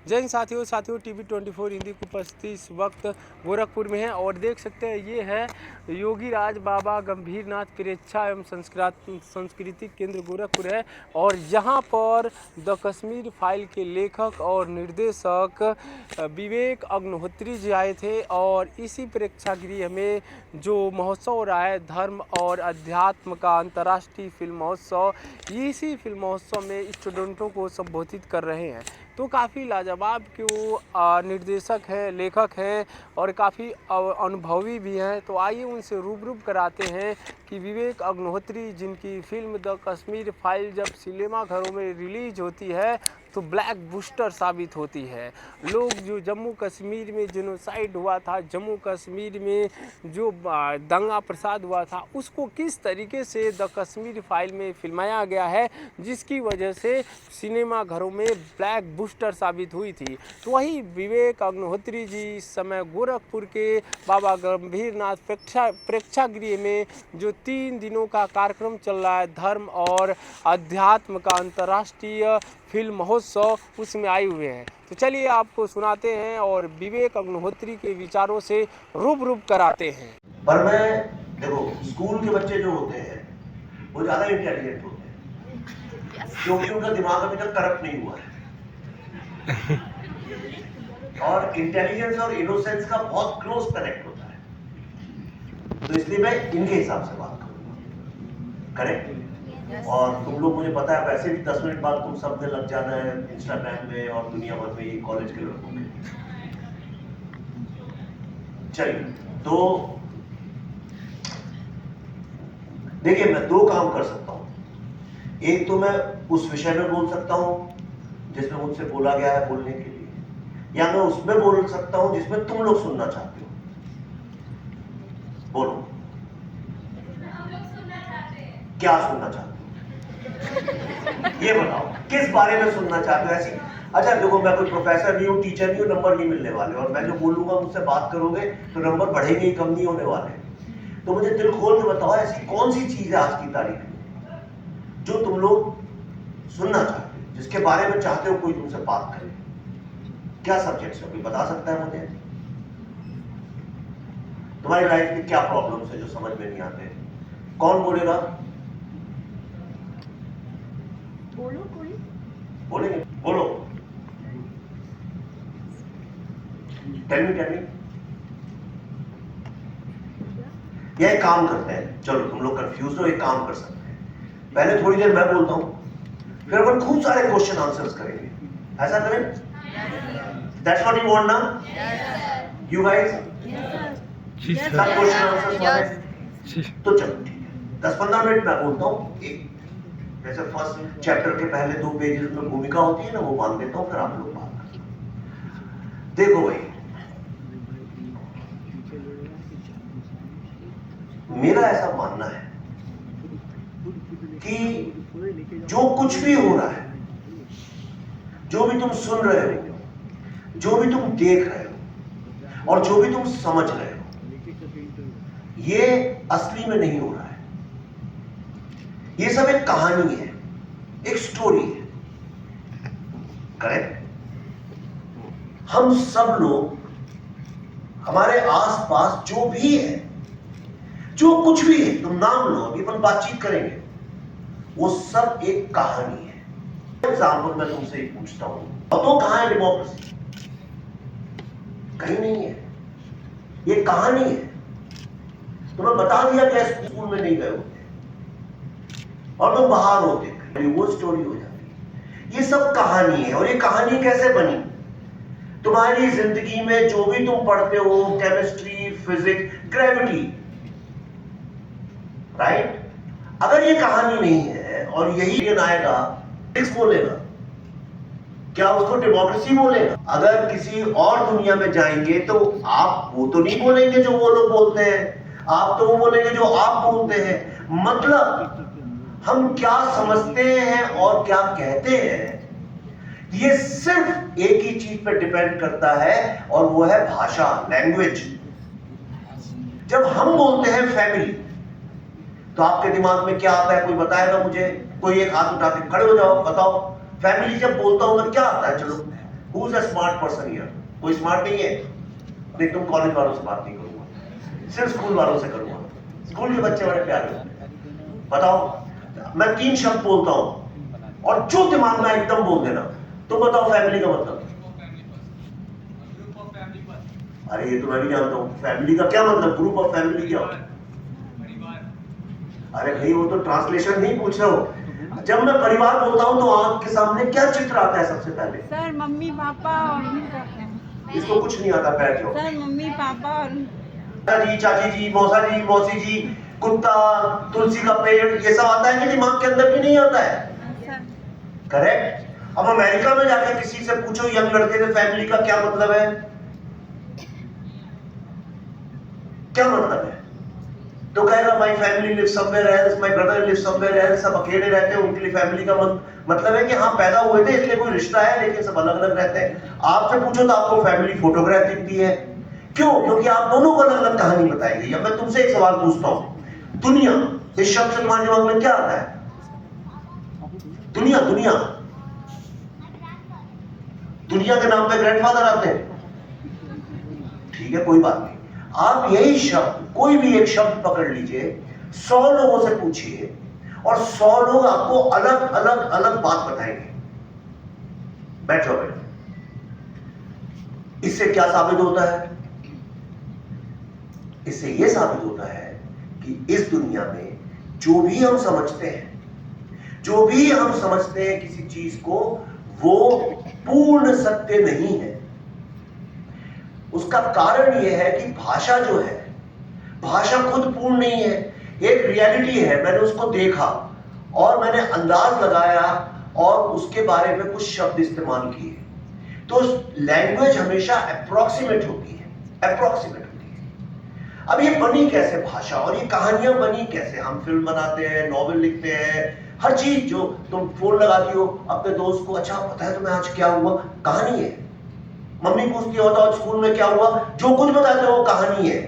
जय हिंद साथियों टीवी 24 हिंदी की उपस्थिति इस वक्त गोरखपुर में है और देख सकते हैं ये है योगी राज बाबा गंभीरनाथ प्रेक्षा एवं सांस्कृतिक केंद्र गोरखपुर है। और यहाँ पर द कश्मीर फाइल के लेखक और निर्देशक विवेक अग्निहोत्री जी आए थे और इसी प्रेक्षागृह में जो महोत्सव हो रहा है धर्म और अध्यात्म का अंतर्राष्ट्रीय फिल्म महोत्सव, इसी फिल्म महोत्सव में स्टूडेंटों को संबोधित कर रहे हैं। तो काफ़ी लाजवाब कि वो निर्देशक है, लेखक हैं और काफ़ी अनुभवी भी हैं। तो आइए उनसे रूबरू कराते हैं कि विवेक अग्निहोत्री जिनकी फिल्म द कश्मीर फाइल जब सिनेमा घरों में रिलीज होती है तो ब्लैक बस्टर साबित होती है। लोग जो जम्मू कश्मीर में जेनोसाइड हुआ था, जम्मू कश्मीर में जो दंगा प्रसाद हुआ था, उसको किस तरीके से द कश्मीर फाइल में फिल्माया गया है, जिसकी वजह से सिनेमा घरों में ब्लैक बस्टर साबित हुई थी। तो वही विवेक अग्निहोत्री जी इस समय गोरखपुर के बाबा गंभीरनाथ प्रेक्षागृह में जो 3 दिनों का कार्यक्रम चल रहा है धर्म और अध्यात्म का अंतर्राष्ट्रीय फिल्म महोत्सव, उसमें आए हुए हैं। तो चलिए आपको सुनाते हैं और विवेक अग्निहोत्री के विचारों से रूबरू कराते हैं। पर मैं देखो, स्कूल के बच्चे जो होते हैं वो ज्यादा इंटेलिजेंट होते हैं क्योंकि उनका दिमाग अभी तक करप्ट नहीं हुआ है और इंटेलिजेंस और इनोसेंस का बहुत क्लोज कनेक्ट होता है। तो इसलिए मैं इनके हिसाब से बात करूंगा, करेक्ट। और तुम लोग, मुझे पता है वैसे भी 10 मिनट बाद तुम सब में लग जाना है इंस्टाग्राम में और दुनिया भर में, ये कॉलेज के लड़कों में। चलिए, तो देखिए, मैं 2 काम कर सकता हूं। एक तो मैं उस विषय में बोल सकता हूं जिसमें मुझसे बोला गया है बोलने के लिए, या मैं उसमें बोल सकता हूं जिसमें तुम लोग सुनना चाहते हो। बोलो, क्या सुनना चाहते हो? ये बताओ, किस बारे में सुनना चाहते हो? ऐसी, अच्छा देखो, मैं कोई प्रोफेसर नहीं हूं, टीचर नहीं हूं, नंबर नहीं मिलने वाले, और मैं जो बोलूंगा मुझसे बात करोगे तो नंबर बढ़ेंगे ही, कम नहीं होने वाले। तो मुझे दिल खोल के बताओ, ऐसी कौन सी चीज है आज की तारीख में जो तुम लोग सुनना चाहते हो, जिसके बारे में चाहते हो कोई तुमसे बात करे? क्या सब्जेक्ट है, कोई बता सकता है मुझे? तुम्हारी लाइफ में क्या प्रॉब्लम्स है जो समझ में नहीं आते? कौन बोलेगा? बोलो, कोई बोलेंगे? बोलो, टेल मी। यह एक काम करते हैं, चलो तुम लोग कंफ्यूज हो, एक काम कर सकते हैं, पहले थोड़ी देर मैं बोलता हूं, फिर अपन खूब सारे क्वेश्चन आंसर्स करेंगे। ऐसा करें? दैट्स व्हाट यू वांट ना? You guys? सब क्वेश्चन आंसर्स वाले? तो चलो ठीक है, 10-15 मिनट मैं बोलता हूं। एक जैसे फर्स्ट चैप्टर के पहले 2 पेजेस में भूमिका होती है ना, वो बांध देता हूं, फिर आप लोग बात करें। देखो भाई, मेरा ऐसा मानना है कि जो कुछ भी हो रहा है, जो भी तुम सुन रहे हो, जो भी तुम देख रहे हो और जो भी तुम समझ रहे हो, ये असली में नहीं हो रहा है। ये सब एक कहानी है, एक स्टोरी है, करेक्ट। हम सब लोग, हमारे आसपास जो भी है, जो कुछ भी है, तुम नाम लो, अभी अपन बातचीत करेंगे, वो सब एक कहानी है। एग्जाम्पल मैं तुमसे ही पूछता हूं, तो कहां है डेमोक्रेसी? कहीं नहीं है, ये कहानी है। तुम्हें बता दिया क्या स्कूल में नहीं गए होते और तुम बाहर होते, वो स्टोरी हो जाती। ये सब कहानी है। और ये कहानी कैसे बनी? तुम्हारी जिंदगी में जो भी तुम पढ़ते हो, केमिस्ट्री, फिजिक्स, ग्रेविटी, राइट? अगर ये कहानी नहीं है और यही आएगा, फिजिक्स बोलेगा, क्या उसको डेमोक्रेसी बोलेगा? अगर किसी और दुनिया में जाएंगे तो आप वो तो नहीं बोलेंगे जो वो लोग बोलते हैं, आप तो वो बोलेंगे जो आप बोलते हैं। मतलब हम क्या समझते हैं और क्या कहते हैं, ये सिर्फ एक ही चीज पर डिपेंड करता है, और वो है भाषा, लैंग्वेज। जब हम बोलते हैं फैमिली, तो आपके दिमाग में क्या आता है? कोई बताएगा मुझे? कोई एक हाथ उठा के खड़े हो जाओ, बताओ। फैमिली जब बोलता हूं मैं, क्या आता है? चलो who is a smart person here? कोई स्मार्ट नहीं है? नहीं, तुम कॉलेज वालों से बात नहीं करूंगा, सिर्फ स्कूल वालों से करूंगा। स्कूल के बच्चे बड़े प्यारे होते हैं। बताओ, मैं 3 शब्द बोलता हूं और जो दिमाग में एकदम बोल देना। तुम बताओ फैमिली का मतलब। अरे ये तो मैं भी जानता हूं, फैमिली का क्या मतलब? ग्रुप ऑफ फैमिली क्या होता है? अरे भाई वो तो ट्रांसलेशन नहीं पूछ रहा हूं। जब मैं परिवार बोलता हूं तो आंख के सामने क्या चित्र आता है सबसे पहले? सर मम्मी पापा और इसको कुछ नहीं आता, बैठ जाओ। सर मम्मी पापा और जी, चाची जी, मौसा जी, मौसी जी, कुत्ता, तुलसी का पेड़, ये सब आता है कि दिमाग के अंदर भी नहीं आता है? Sir correct. अब अमेरिका में जाकर किसी से पूछो यंग लड़के से फैमिली का क्या मतलब है, क्या मतलब है, तो कहेगा my family live somewhere else, my brother live somewhere else. सब अकेले रहते हैं, उनके लिए फैमिली का मतलब है कि हाँ पैदा हुए थे इसलिए कोई रिश्ता है, लेकिन सब अलग अलग रहते हैं। आपसे पूछो तो आपको फैमिली फोटोग्राफ दिखती है। क्यों? क्योंकि आप दोनों को अलग अलग कहानी बताई गई। अब मैं तुमसे एक सवाल पूछता हूं, दुनिया, इस शब्द से तुम्हारे दिमाग में क्या आता है? दुनिया, दुनिया, दुनिया के नाम पे ग्रैंडफादर आते हैं। ठीक है, कोई बात नहीं। आप यही शब्द, कोई भी एक शब्द पकड़ लीजिए, 100 लोगों से पूछिए और 100 लोग आपको अलग अलग अलग बात बताएंगे। बैठो बेटा। इससे क्या साबित होता है? इससे यह साबित होता है कि इस दुनिया में जो भी हम समझते हैं, जो भी हम समझते हैं किसी चीज को, वो पूर्ण सत्य नहीं है। उसका कारण यह है कि भाषा जो है, भाषा खुद पूर्ण नहीं है। एक रियलिटी है, मैंने उसको देखा और मैंने अंदाज लगाया और उसके बारे में कुछ शब्द इस्तेमाल किए। तो लैंग्वेज हमेशा अप्रोक्सीमेट होती है, अप्रोक्सीमेट होती है। अब ये बनी कैसे भाषा, और ये कहानियां बनी कैसे? हम फिल्म बनाते हैं, नॉवेल लिखते हैं, हर चीज। जो तुम फोन लगाती हो अपने दोस्त को, अच्छा पता है तुम्हें आज क्या हुआ, कहानी है। मम्मी पूछती होता है स्कूल में क्या हुआ, जो कुछ बताते हो वो कहानी है।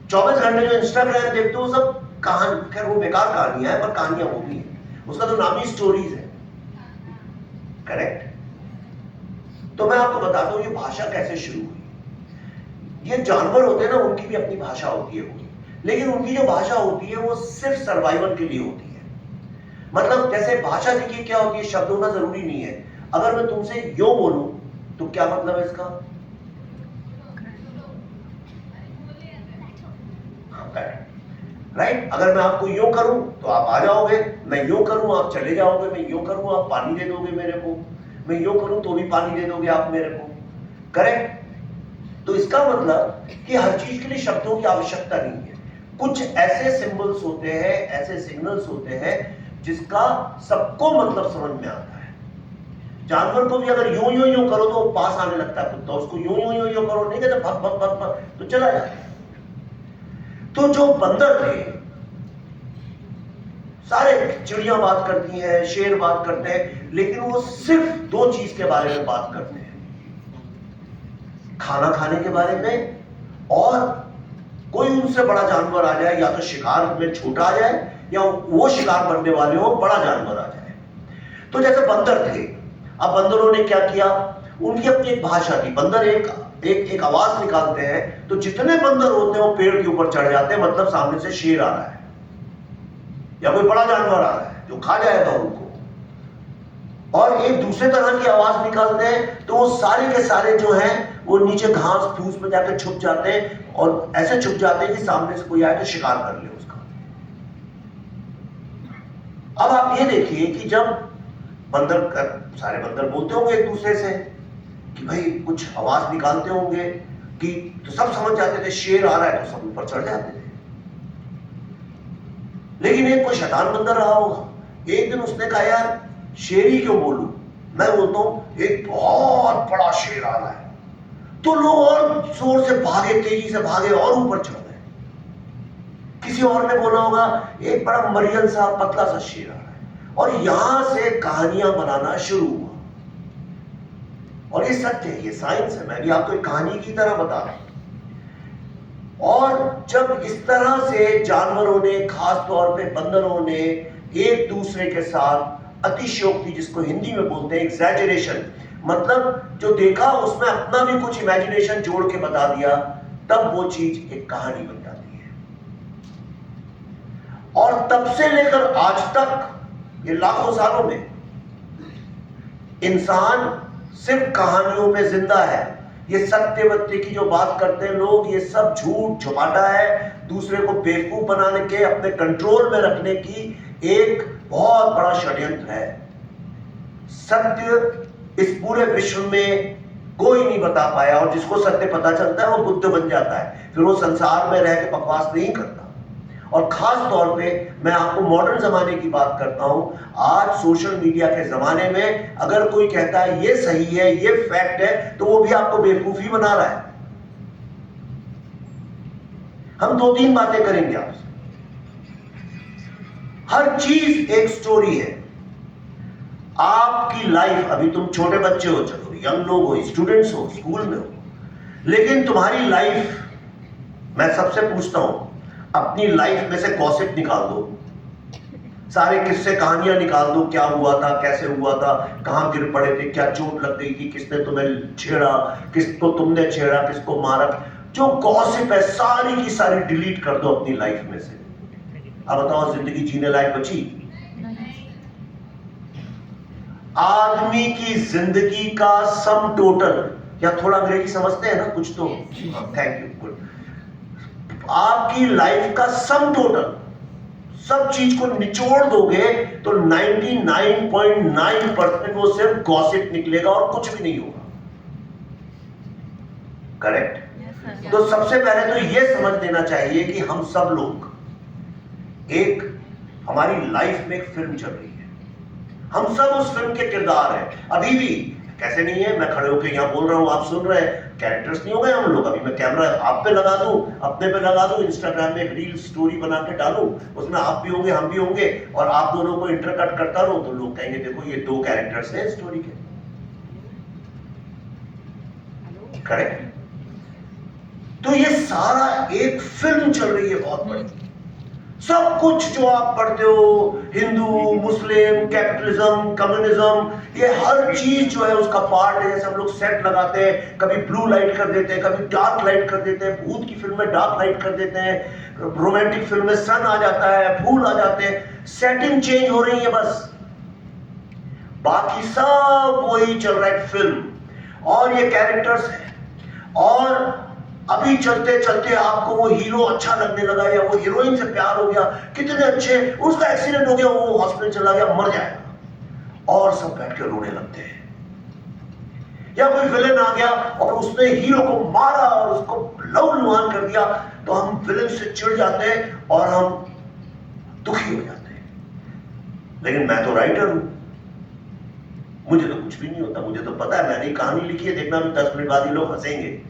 24 घंटे जो इंस्टाग्राम देखते हो सब कहानी, खैर वो बेकार कहानियां है, पर कहानियां वो भी है। उसका तो नाम ही स्टोरीज है। करेक्ट। तो मैं आपको बताता हूं ये भाषा कैसे शुरू हुई। ये जानवर होते हैं ना, उनकी भी अपनी भाषा होती है, लेकिन उनकी जो भाषा होती है वो सिर्फ सर्वाइवल के लिए होती है। मतलब जैसे भाषा देखिए क्या होती है, शब्द होना जरूरी नहीं है। अगर मैं तुमसे यो बोलूं तो क्या मतलब है इसका? राइट। अगर मैं आपको यो करूं तो आप आ जाओगे, मैं यो करूं आप चले जाओगे, मैं यो करूं आप पानी दे दोगे मेरे को, मैं यो करूं तो भी पानी दे दोगे आप मेरे को। करेक्ट। तो इसका मतलब कि हर चीज के लिए शब्दों की आवश्यकता नहीं है। कुछ ऐसे सिंबल्स होते हैं, ऐसे सिग्नल्स होते हैं जिसका सबको मतलब समझ में आता है। जानवर को भी अगर यूं यूं यूं करो तो पास आने लगता है कुत्ता, उसको यूं यूं यूं यूं करो नहीं कहते भग भग भग भग तो चला जाता है। तो जो बंदर थे, सारे चिड़िया बात करती हैं, शेर बात करते हैं, लेकिन वो सिर्फ 2 चीज के बारे में बात करते हैं, खाना खाने के बारे में, और कोई उनसे बड़ा जानवर आ जाए, या तो शिकार में छोटा आ जाए या वो शिकार बनने वाले हो बड़ा जानवर आ जाए। तो जैसे बंदर थे, अब बंदरों ने क्या किया, उनकी अपनी एक भाषा थी। बंदर एक आवाज निकालते हैं तो जितने बंदर होते हैं वो पेड़ के ऊपर चढ़ जाते हैं, मतलब सामने से शेर आ रहा है या कोई बड़ा जानवर आ रहा है जो खा जाएगा उनको। और एक दूसरे तरह की आवाज निकालते हैं तो वो सारे के सारे जो हैं वो नीचे घास फूस में जाकर छुप जाते हैं, और ऐसे छुप जाते हैं कि सामने से कोई आए तो शिकार कर ले उसका। अब आप ये देखिए कि जब सारे बंदर बोलते होंगे एक दूसरे से कि भाई कुछ आवाज निकालते होंगे कि, तो सब समझ जाते थे शेर आ रहा है, तो सब ऊपर चढ़ जाते थे। लेकिन एक कोई शैतान बंदर रहा होगा, एक दिन उसने कहा यार शेर ही क्यों बोलूं, मैं बोलता हूं एक बहुत बड़ा शेर आ रहा है। तो लोग और जोर से भागे, तेजी से भागे और ऊपर चढ़ गए। किसी और ने बोला होगा एक बड़ा मरियन सा पतला सा शेर आ रहा है, और यहां से कहानियां बनाना शुरू हुआ। और ये सत्य है, ये साइंस है, मैं भी आपको एक कहानी की तरह बता रहा हूं। और जब इस तरह से जानवरों ने, खास तौर पे बंदरों ने, एक दूसरे के साथ अतिशयोक्ति, जिसको हिंदी में बोलते हैं एग्जैजरेशन, मतलब जो देखा उसमें अपना भी कुछ इमेजिनेशन जोड़ के बता दिया, तब वो चीज एक कहानी बन जाती है। और तब से लेकर आज तक, ये लाखों सालों में, इंसान सिर्फ कहानियों में जिंदा है। ये सत्यवत्य की जो बात करते हैं लोग, ये सब झूठ झपाटा है, दूसरे को बेवकूफ बनाने के, अपने कंट्रोल में रखने की एक बहुत बड़ा षड्यंत्र है। सत्य इस पूरे विश्व में कोई नहीं बता पाया, और जिसको सत्य पता चलता है वो बुद्ध बन जाता है, फिर वो संसार में रह के बकवास नहीं करता। और खास तौर पे मैं आपको मॉडर्न जमाने की बात करता हूं। आज सोशल मीडिया के जमाने में अगर कोई कहता है ये सही है, ये फैक्ट है, तो वो भी आपको बेवकूफी बना रहा है। हम 2-3 बातें करेंगे आपसे। हर चीज एक स्टोरी है। आपकी लाइफ, अभी तुम छोटे बच्चे हो, चलो यंग लोग हो, स्टूडेंट्स हो, स्कूल में हो, लेकिन तुम्हारी लाइफ, मैं सबसे पूछता हूं, अपनी लाइफ में से गॉसिप निकाल दो, सारे किस्से कहानियां निकाल दो, क्या हुआ था, कैसे हुआ था, कहां गिर पड़े थे, क्या चोट लग गई थी, किसने तुम्हें छेड़ा, किसको तुमने छेड़ा, किसको मारा, जो गॉसिप है सारी की सारी डिलीट कर दो अपनी लाइफ में से। अब बताओ, जिंदगी जीने लायक बची? आदमी की जिंदगी का सम टोटल, या थोड़ा अंग्रेजी समझते हैं ना कुछ तो, थैंक यू, गुड। आपकी लाइफ का सम टोटल, सब चीज को निचोड़ दोगे तो 99.9% वो सिर्फ गॉसिप निकलेगा और कुछ भी नहीं होगा। करेक्ट? तो सबसे पहले तो ये समझ लेना चाहिए कि हम सब लोग, एक हमारी लाइफ में एक फिल्म चल रही है, हम सब उस फिल्म के किरदार हैं। अभी भी कैसे नहीं है, मैं खड़े होकर यहां बोल रहा हूं, आप सुन रहे हैं, कैरेक्टर्स नहीं हो गए हम लोग। अभी मैं कैमरा आप पे लगा दूं, अपने पे लगा दूं, इंस्टाग्राम में एक रील स्टोरी बना के डालूं, उसमें आप भी होंगे, हम भी होंगे, और आप दोनों को इंटरकट करता रहूं, तो लोग कहेंगे देखो ये 2 कैरेक्टर्स हैं स्टोरी के। करेक्ट? तो ये सारा एक फिल्म चल रही है बहुत बड़ी। सब कुछ जो आप पढ़ते हो, हिंदू, मुस्लिम, कैपिटलिज्म, कम्युनिज्म, ये हर चीज जो है उसका पार्ट है। जैसे हम लोग सेट लगाते हैं, कभी ब्लू लाइट कर देते हैं, कभी डार्क लाइट कर देते हैं, भूत की फिल्म में डार्क लाइट कर देते हैं, रोमांटिक फिल्म में सन आ जाता है, फूल आ जाते हैं, सेटिंग चेंज हो रही है बस, बाकी सब वही चल रहा है फिल्म, और ये कैरेक्टर्स है। और अभी चलते चलते आपको वो हीरो अच्छा लगने लगा, या वो हीरोइन से प्यार हो गया, कितने अच्छे, उसका एक्सीडेंट हो गया, वो हॉस्पिटल चला गया, मर जाएगा, और सब बैठ के रोने लगते हैं। या कोई विलेन आ गया और उसने हीरो को मारा और उसको लहूलुहान कर दिया, तो हम विलेन से चिढ़ जाते हैं और हम दुखी हो जाते हैं। लेकिन मैं तो राइटर हूं, मुझे तो कुछ भी नहीं होता, मुझे तो पता है मैंने कहानी लिखी है, देखना भी 10 मिनट बाद ही लोग हंसेंगे,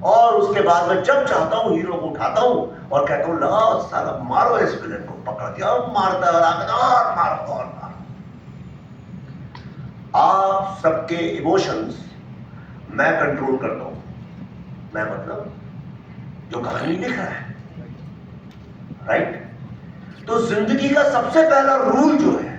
और उसके बाद मैं जब चाहता हूं हीरो को उठाता हूं और कहता हूं ला साला मारो इस विलेन को, पकड़ दिया, मारता और मारो और मारो। आप सबके इमोशंस मैं कंट्रोल करता हूं, मैं मतलब जो कहानी लिख रहा है, राइट? तो जिंदगी का सबसे पहला रूल जो है,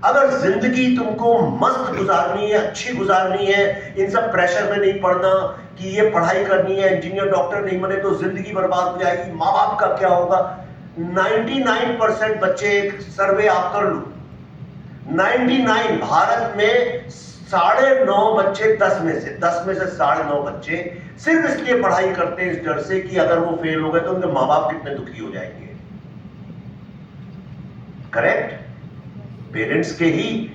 अगर जिंदगी तुमको मस्त गुजारनी है, अच्छी गुजारनी है, इन सब प्रेशर में नहीं पड़ना कि ये पढ़ाई करनी है, इंजीनियर डॉक्टर नहीं बने तो जिंदगी बर्बाद हो जाएगी, माँ बाप का क्या होगा। 99% बच्चे, एक सर्वे आप कर लो, 99, भारत में 9.5 बच्चे 10 में से 9.5 बच्चे सिर्फ इसलिए पढ़ाई करते हैं इस डर से कि अगर वो फेल हो गए तो उनके माँ बाप कितने दुखी हो जाएंगे। करेक्ट? पेरेंट्स के ही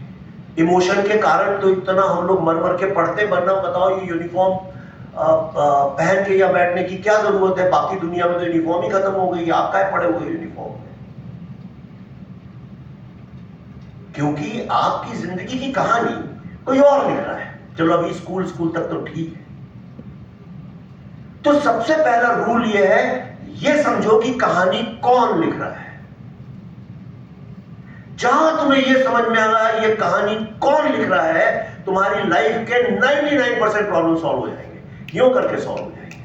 इमोशन के कारण तो इतना हम लोग मर मर के पढ़ते, वरना बताओ ये यूनिफॉर्म पहन के या बैठने की क्या जरूरत है, बाकी दुनिया में तो यूनिफॉर्म ही खत्म हो गई, आप क्या पड़े हुए यूनिफॉर्म में? क्योंकि आपकी जिंदगी की कहानी कोई और लिख रहा है। चलो अभी स्कूल तक तो ठीक है। तो सबसे पहला रूल ये है, ये समझो कि कहानी कौन लिख रहा है। जहां तुम्हें यह समझ में आ रहा है ये कहानी कौन लिख रहा है, तुम्हारी लाइफ के 99% प्रॉब्लम सॉल्व हो जाएंगे, यूं करके सॉल्व हो जाएंगे।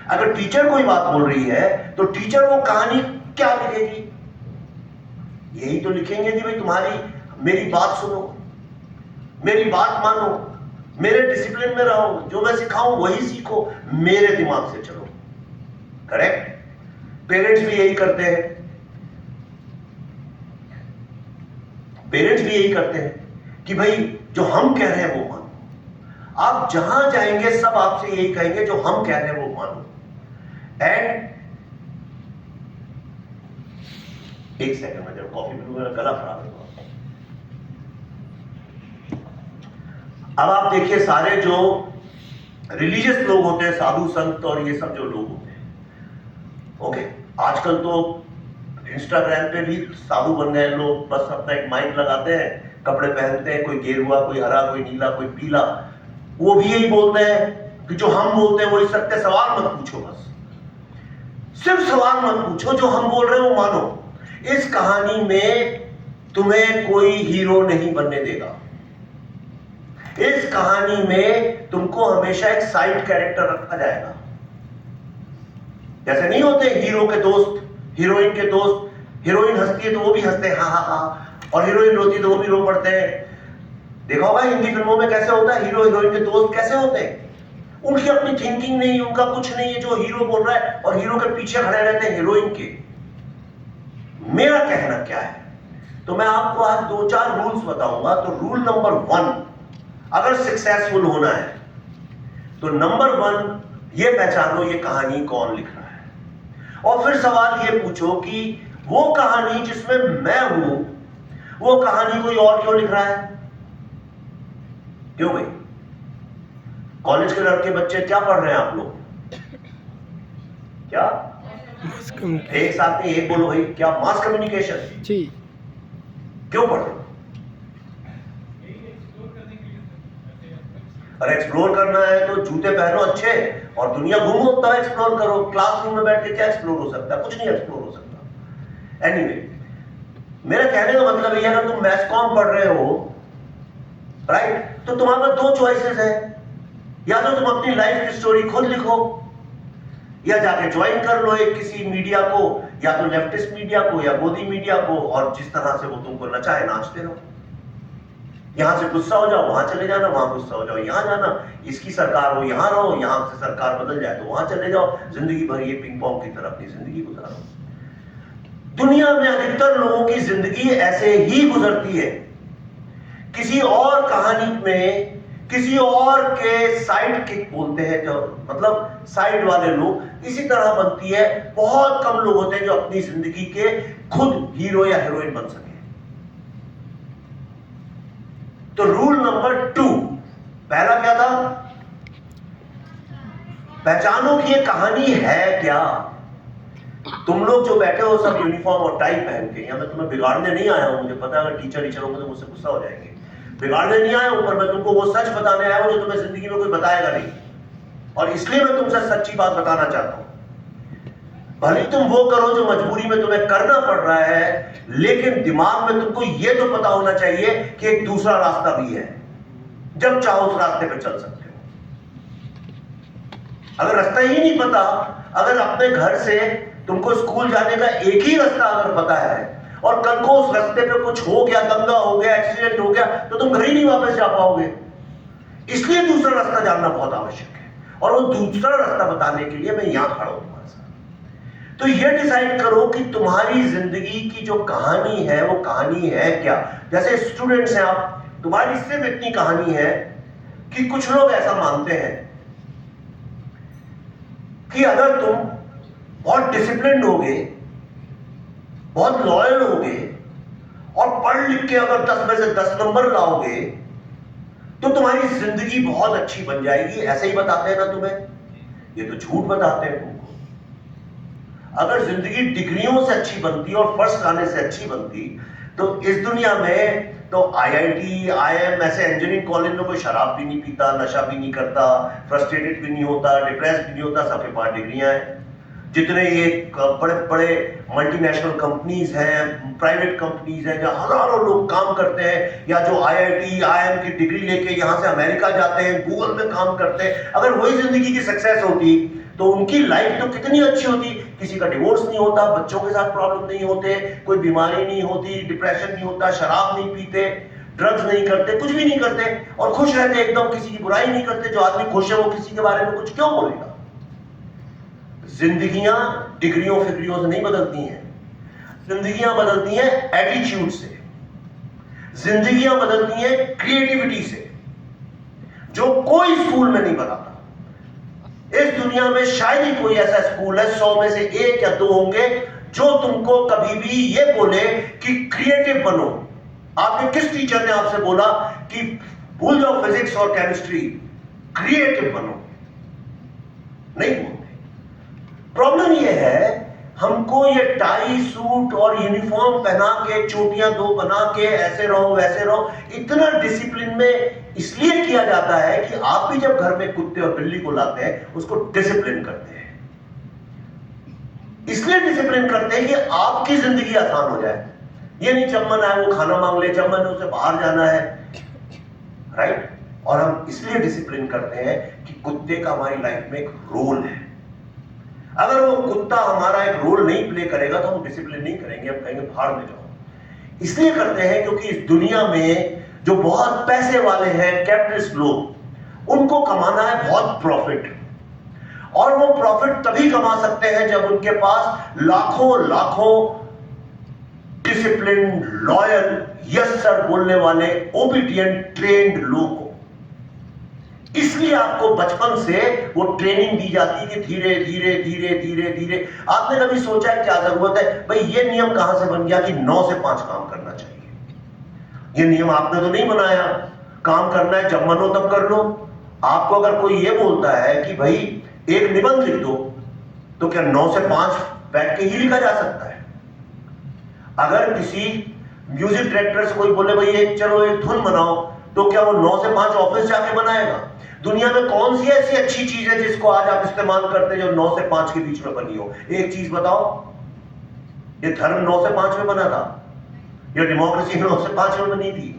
अगर टीचर कोई बात बोल रही है तो टीचर वो कहानी क्या लिखेगी? यही तो लिखेंगे कि भाई तुम्हारी मेरी बात सुनो, मेरी बात मानो, मेरे डिसिप्लिन में रहो, जो मैं सिखाऊं वही सीखो, मेरे दिमाग से चलो। करेक्ट? पेरेंट्स भी यही करते हैं, पेरेंट्स भी यही करते हैं कि भाई जो हम कह रहे हैं वो मानो। आप जहां जाएंगे सब आपसे यही कहेंगे जो हम कह रहे हैं वो मानो। एंड एक सेकंड में जब कॉफी पीऊं मेरा गला खराब होगा। अब आप देखिए सारे जो रिलीजियस लोग होते हैं, साधु संत और ये सब जो लोग होते हैं, ओके, आजकल तो इंस्टाग्राम पे भी साधु बन गए लोग। बस अपना एक माइक लगाते हैं, कपड़े पहनते हैं, कोई गेरुआ, कोई हरा, कोई नीला, कोई पीला, वो भी यही बोलते हैं कि जो हम बोलते हैं वही सत्य। सवाल मत पूछो, बस सिर्फ सवाल मत पूछो, जो हम बोल रहे हैं वो मानो। इस कहानी में तुम्हें कोई हीरो नहीं बनने देगा। इस कहानी में तुमको हमेशा एक साइड कैरेक्टर रखा जाएगा। जैसे नहीं होते हीरो के दोस्त, हीरोइन के दोस्त, हीरोइन हंसती है तो वो भी हंसते हैं, हाँ हाँ हाँ, और हीरोइन रोती है तो वो भी रो पड़ते हैं। देखा होगा हिंदी फिल्मों में कैसे होता है, हीरो हीरोइन के दोस्त कैसे होते हैं। उनकी अपनी थिंकिंग नहीं, उनका कुछ नहीं है, जो हीरो बोल रहा है और हीरो के पीछे खड़े रहते हैं हीरोइन के। मेरा कहना क्या है, तो मैं आपको आज 2-4 रूल्स बताऊंगा। तो रूल नंबर 1, अगर सक्सेसफुल होना है तो नंबर 1 ये पहचानो ये कहानी कौन लिख रहा है। और फिर सवाल ये पूछो कि वो कहानी जिसमें मैं हूं, वो कहानी कोई और क्यों लिख रहा है। क्यों भाई? कॉलेज के लड़के बच्चे क्या पढ़ रहे हैं आप लोग? क्या एक साथ में एक बोलो भाई, क्या? मास कम्युनिकेशन जी। क्यों पढ़ रहे हो? अरे एक्सप्लोर करना है तो जूते पहनो अच्छे और दुनिया घूमो, तब एक्सप्लोर करो। क्लासरूम में बैठ के क्या एक्सप्लोर हो सकता है? कुछ नहीं एक्सप्लोर हो सकता। एनीवे, मेरा कहने का मतलब ये है, अगर तुम मैथ्स कॉम पढ़ रहे हो, राइट, तो तुम्हारे पास 2 चॉइसेस है। या तो तुम अपनी लाइफ की स्टोरी खुद लिखो, या जाके ज्वाइन कर लो एक किसी मीडिया को, या तो लेफ्टिस्ट मीडिया को या मोदी मीडिया को, और जिस तरह से वो तुमको नचाए नाचते रहो। यहां से गुस्सा हो जाओ वहां चले जाना, वहां गुस्सा हो जाओ यहां जाना, इसकी सरकार हो यहां रहो, यहां से सरकार बदल जाए तो वहां चले जाओ। जिंदगी भर ये पिंग पोंग की तरह अपनी जिंदगी गुजारो। दुनिया में अधिकतर लोगों की जिंदगी ऐसे ही गुजरती है। किसी और कहानी में किसी और के साइड किक बोलते हैं, जो मतलब साइड वाले लोग, इसी तरह बनती है। बहुत कम लोग होते हैं जो अपनी जिंदगी के खुद हीरो या हीरोइन बन सके। तो रूल नंबर 2, पहला क्या था? पहचानो कि ये कहानी है क्या। तुम लोग जो बैठे हो सब यूनिफॉर्म और टाई पहन के, यहां मैं तुम्हें बिगाड़ने नहीं आया हूं। मुझे पता है अगर टीचर होंगे तो मुझसे गुस्सा हो जाएंगे। बिगाड़ने नहीं आया हूं, पर मैं तुमको वो सच बताने आया हूं जो तुम्हें जिंदगी में कोई बताएगा नहीं। और इसलिए मैं तुमसे सच्ची बात बताना चाहता हूं। भले तुम वो करो जो मजबूरी में तुम्हें करना पड़ रहा है, लेकिन दिमाग में तुमको ये तो पता होना चाहिए कि एक दूसरा रास्ता भी है। जब चाहो उस रास्ते पर चल सकते हो। अगर रास्ता ही नहीं पता, अगर अपने घर से तुमको स्कूल जाने का एक ही रास्ता अगर पता है और कल को उस रास्ते पे कुछ हो गया, दंगा हो गया, एक्सीडेंट हो गया, तो तुम घर ही नहीं वापस जा पाओगे। इसलिए दूसरा रास्ता जानना बहुत आवश्यक है। और वो दूसरा रास्ता बताने के लिए मैं यहां खड़ा हूं तुम्हारे साथ। तो ये डिसाइड करो कि तुम्हारी जिंदगी की जो कहानी है वो कहानी है क्या। जैसे स्टूडेंट्स हैं आप, तुम्हारी सिर्फ इतनी कहानी है कि कुछ लोग ऐसा मानते हैं कि अगर तुम बहुत डिसिप्लिन्ड होगे, बहुत लॉयल होगे और पढ़ लिख के अगर 10 में से 10 नंबर लाओगे तो तुम्हारी जिंदगी बहुत अच्छी बन जाएगी। ऐसे ही बताते हैं ना तुम्हें? ये तो झूठ बताते हैं तुमको। अगर जिंदगी डिग्रियों से अच्छी बनती और फर्स्ट लाने से अच्छी बनती तो इस दुनिया में तो IIT, IIM ऐसे इंजीनियरिंग कॉलेज में कोई शराब भी नहीं पीता, नशा भी नहीं करता, फ्रस्ट्रेटेड भी नहीं होता, डिप्रेस्ड भी नहीं होता। सबके पास डिग्रियां हैं। जितने ये बड़े बड़े मल्टीनेशनल कंपनीज हैं, प्राइवेट कंपनीज हैं, जहां हजारों लोग काम करते हैं, या जो IIT, IIM की डिग्री लेके यहां से अमेरिका जाते हैं, गूगल में काम करते हैं, अगर वही जिंदगी की सक्सेस होती तो उनकी लाइफ तो कितनी अच्छी होती, किसी का डिवोर्स नहीं होता, बच्चों के साथ प्रॉब्लम नहीं होते, कोई बीमारी नहीं होती, डिप्रेशन नहीं होता, शराब नहीं पीते, ड्रग्स नहीं करते, कुछ भी नहीं करते और खुश रहते एकदम, किसी की बुराई नहीं करते। जो आदमी खुश है वो किसी के बारे में कुछ क्यों बोलेगा? जिंदगियां डिग्रियों फिक्रियों से नहीं बदलती हैं, जिंदगियां बदलती हैं एटीट्यूड से, जिंदगियां बदलती हैं क्रिएटिविटी से, जो कोई स्कूल में नहीं बताता। इस दुनिया में शायद ही कोई ऐसा स्कूल है, 100 में से 1 या 2 होंगे जो तुमको कभी भी ये बोले कि क्रिएटिव बनो। आपने किस टीचर ने आपसे बोला कि भूल जाओ फिजिक्स और केमिस्ट्री, क्रिएटिव बनो? नहीं बोलते। प्रॉब्लम ये है, हमको ये टाई सूट और यूनिफॉर्म पहना के, चोटियां 2 बना के, ऐसे रहो वैसे रहो, इतना डिसिप्लिन में इसलिए किया जाता है कि आप भी जब घर में कुत्ते और बिल्ली को लाते हैं उसको डिसिप्लिन करते हैं। इसलिए डिसिप्लिन करते हैं कि आपकी जिंदगी आसान हो जाए। ये नहीं चम्मन आए वो खाना मांग ले, चम्मन ने उसे बाहर जाना है, राइट? और हम इसलिए डिसिप्लिन करते हैं कि कुत्ते का हमारी लाइफ में एक रोल है। अगर वो कुत्ता हमारा एक रोल नहीं प्ले करेगा तो हम डिसिप्लिन नहीं करेंगे, हम कहेंगे भाड़ में जाओ। इसलिए करते हैं क्योंकि इस दुनिया में जो बहुत पैसे वाले हैं, कैपिटलिस्ट लोग, उनको कमाना है बहुत प्रॉफिट, और वो प्रॉफिट तभी कमा सकते हैं जब उनके पास लाखों लाखों डिसिप्लिन, लॉयल, यस सर बोलने वाले, ओबीडियंट, ट्रेन्ड लोग हो। इसलिए आपको बचपन से वो ट्रेनिंग दी जाती है कि धीरे धीरे धीरे धीरे धीरे। आपने कभी सोचा है क्या जरूरत है? भाई ये नियम कहां से बन गया कि 9 से 5 काम करना चाहिए? ये नियम आपने तो नहीं बनाया। काम करना है जब मन हो तब कर लो। आपको अगर कोई ये बोलता है कि भाई एक निबंध लिख दो, तो क्या 9 से 5 बैठ के ही लिखा जा सकता है? अगर किसी म्यूजिक डायरेक्टर से कोई बोले भाई चलो एक धुन बनाओ, तो क्या वो 9 से 5 ऑफिस जाके बनाएगा? दुनिया में कौन सी ऐसी अच्छी चीज है जिसको आज आप इस्तेमाल करते हैं जो 9 से 5 के बीच में बनी हो? एक चीज बताओ। ये धर्म 9 से 5 में बना था, ये डेमोक्रेसी 9 से 5 में बनी थी,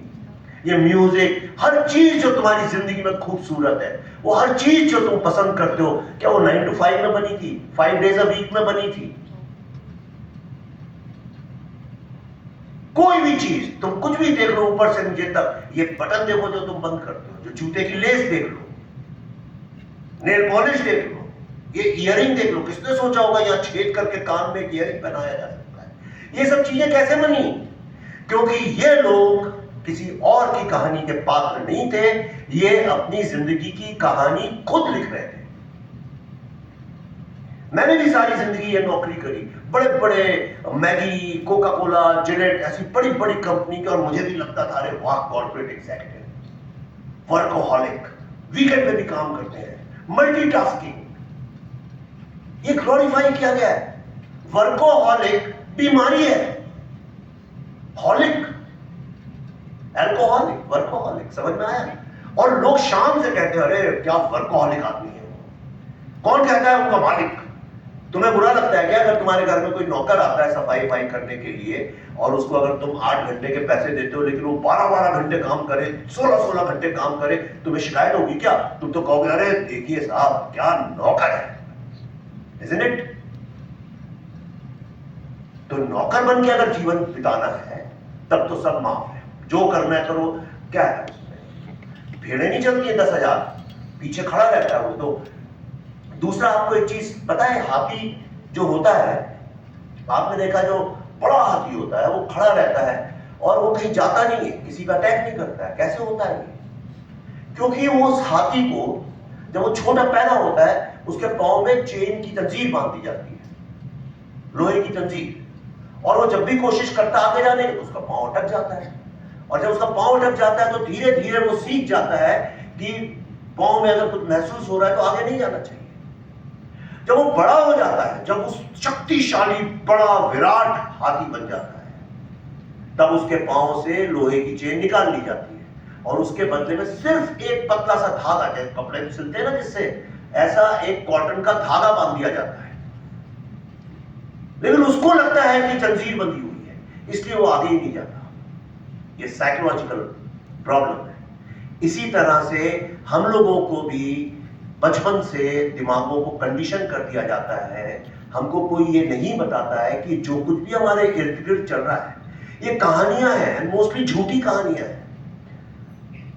ये म्यूजिक, हर चीज जो तुम्हारी जिंदगी में खूबसूरत है, वो हर चीज जो तुम पसंद करते हो, क्या वो 9 to 5 में बनी थी? 5 days a week में बनी थी? कोई भी चीज, तुम कुछ भी देख लो ऊपर से नीचे तक, ये बटन देखो जो तुम बंद करते हो, जो जूते की लेस देख लो, नेल पॉलिश देख लो, ये इयरिंग देख लो, किसने सोचा होगा यहां छेद करके कान में एक इयरिंग पहनाया जा सकता है? ये सब चीजें कैसे बनी? क्योंकि ये लोग किसी और की कहानी के पात्र नहीं थे, ये अपनी जिंदगी की कहानी खुद लिख रहे थे। मैंने भी सारी जिंदगी ये नौकरी करी, बड़े बड़े मैगी, कोका कोला, जिलेट, ऐसी बड़ी बड़ी कंपनी के, और मुझे भी लगता था अरे वाह कॉर्पोरेट एग्जीक्यूटिव, वर्कोहॉलिक, वीकेंड में भी काम करते हैं, मल्टीटास्किंग, ये ग्लोरीफाई किया गया है। वर्कोहॉलिक बीमारी है, हॉलिक अल्कोहलिक, वर्कोहॉलिक, समझ में आया? और लोग शाम से कहते हैं अरे क्या वर्कोहॉलिक आदमी है। कौन कहता है उनका मालिक? तुम्हें बुरा लगता है क्या अगर तुम्हारे घर में कोई नौकर आता है सफाई वफाई करने के लिए, और उसको अगर तुम 8 घंटे के पैसे देते हो लेकिन वो 12-12 घंटे काम करे, 16-16 घंटे काम करे, तुम्हें शिकायत होगी क्या? तुम तो कहोगे अरे देखिए साहब क्या नौकर है, isn't it? तो नौकर बन के अगर जीवन बिताना है तब तो सब माफ है, जो करना है करो। क्या है उसमें? भेड़े नहीं चलती है 10,000, पीछे खड़ा रहता है वो तो। दूसरा आपको एक चीज पता है, हाथी जो होता है, आपने देखा जो बड़ा हाथी होता है वो खड़ा रहता है और वो कहीं जाता नहीं है, किसी का अटैक नहीं करता है। कैसे होता है? क्योंकि वो उस हाथी को जब वो छोटा पैदा होता है उसके पांव में चेन की जंजीर बांध दी जाती है, लोहे की जंजीर, और वो जब भी कोशिश करता आगे जाने की तो उसका पांव अटक जाता है, और जब उसका पांव अटक जाता है तो धीरे धीरे वो सीख जाता है कि पांव में अगर कुछ महसूस हो रहा है तो आगे नहीं जाना चाहिए। जब वो बड़ा हो जाता है, जब उस शक्तिशाली बड़ा विराट हाथी बन जाता है, तब उसके पांव से लोहे की चेन निकाल ली जाती है और उसके बदले में सिर्फ एक पतला सा धागा, जैसे कपड़े में सिलते हैं ना जिससे, ऐसा एक कॉटन का धागा बांध दिया जाता है। लेकिन उसको लगता है कि जंजीर बंधी हुई है, इसलिए वो आगे ही नहीं जाता। ये साइकोलॉजिकल प्रॉब्लम है। इसी तरह से हम लोगों को भी बचपन से दिमागों को कंडीशन कर दिया जाता है। हमको कोई ये नहीं बताता है कि जो कुछ भी हमारे इर्द गिर्द चल रहा है ये कहानियां हैं, मोस्टली झूठी कहानियां हैं।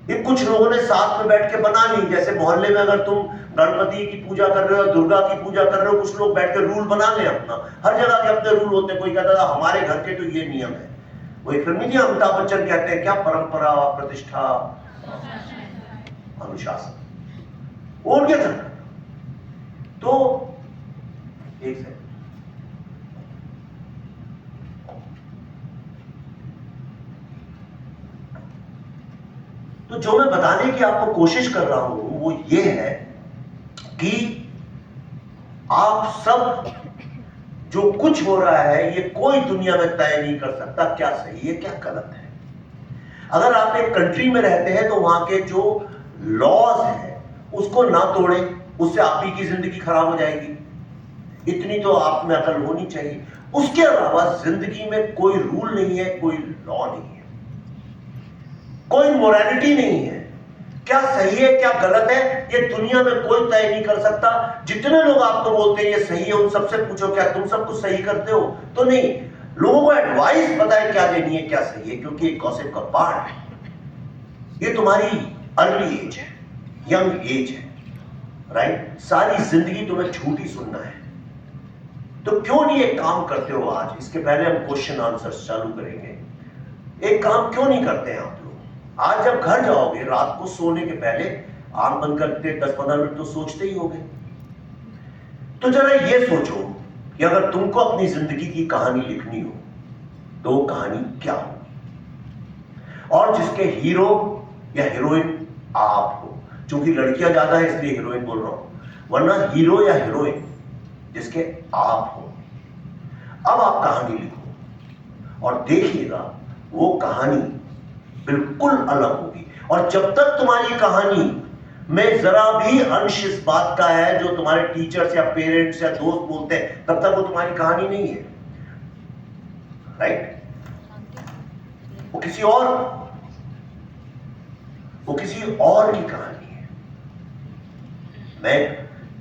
ये कुछ लोगों ने साथ में बैठ के बना ली। जैसे मोहल्ले में अगर तुम गणपति की पूजा कर रहे हो, दुर्गा की पूजा कर रहे हो, कुछ लोग बैठ के रूल बना ले अपना। हर जगह के अपने रूल होते हैं। कोई कहता था हमारे घर के तो ये नियम है। वो एक फिल्म थी, अमिताभ बच्चन कहते हैं क्या, परंपरा, प्रतिष्ठा, अनुशासन, वो उनके घर। तो एक सेकंड, तो जो मैं बताने की आपको कोशिश कर रहा हूं वो ये है कि आप सब जो कुछ हो रहा है ये कोई दुनिया में तय नहीं कर सकता क्या सही है क्या गलत है। अगर आप एक कंट्री में रहते हैं तो वहां के जो लॉज है उसको ना तोड़े, उससे आप ही की जिंदगी खराब हो जाएगी। इतनी तो आप में अकल होनी चाहिए। उसके अलावा जिंदगी में कोई रूल नहीं है, कोई लॉ नहीं है, कोई मोरालिटी नहीं है। क्या सही है क्या गलत है ये दुनिया में कोई तय नहीं कर सकता। जितने लोग आपको बोलते हैं ये सही है, उन सबसे पूछो क्या तुम सब कुछ सही करते हो? तो नहीं। लोगों को एडवाइस पता है क्या देनी है क्या सही है, क्योंकि एक गॉसिप का पार्ट है। ये तुम्हारी अर्ली एज है, यंग एज है, राइट? सारी जिंदगी तुम्हें झूठ ही सुनना है। तो क्यों नहीं एक काम करते हो आज? इसके पहले हम क्वेश्चन आंसर्स चालू करेंगे। एक काम क्यों नहीं करते हैं आप लोग? आज जब घर जाओगे रात को सोने के पहले आंख बंद करते 10-15 मिनट तो सोचते ही होगे। तो जरा ये सोचो कि अगर तुमको अपनी जिंदगी की कहानी लिखनी हो तो वो कहानी क्या हो, और जिसके हीरो या हीरोइन आप हो। क्योंकि लड़कियां ज्यादा है इसलिए हीरोइन बोल रहा हूं, वरना हीरो या हीरोइन जिसके आप हो। अब आप कहानी लिखो और देखिएगा वो कहानी बिल्कुल अलग होगी। और जब तक तुम्हारी कहानी में जरा भी अंश इस बात का है जो तुम्हारे टीचर्स या पेरेंट्स या दोस्त बोलते हैं, तब तक वो तुम्हारी कहानी नहीं है, राइट? वो किसी और की कहानी है। मैं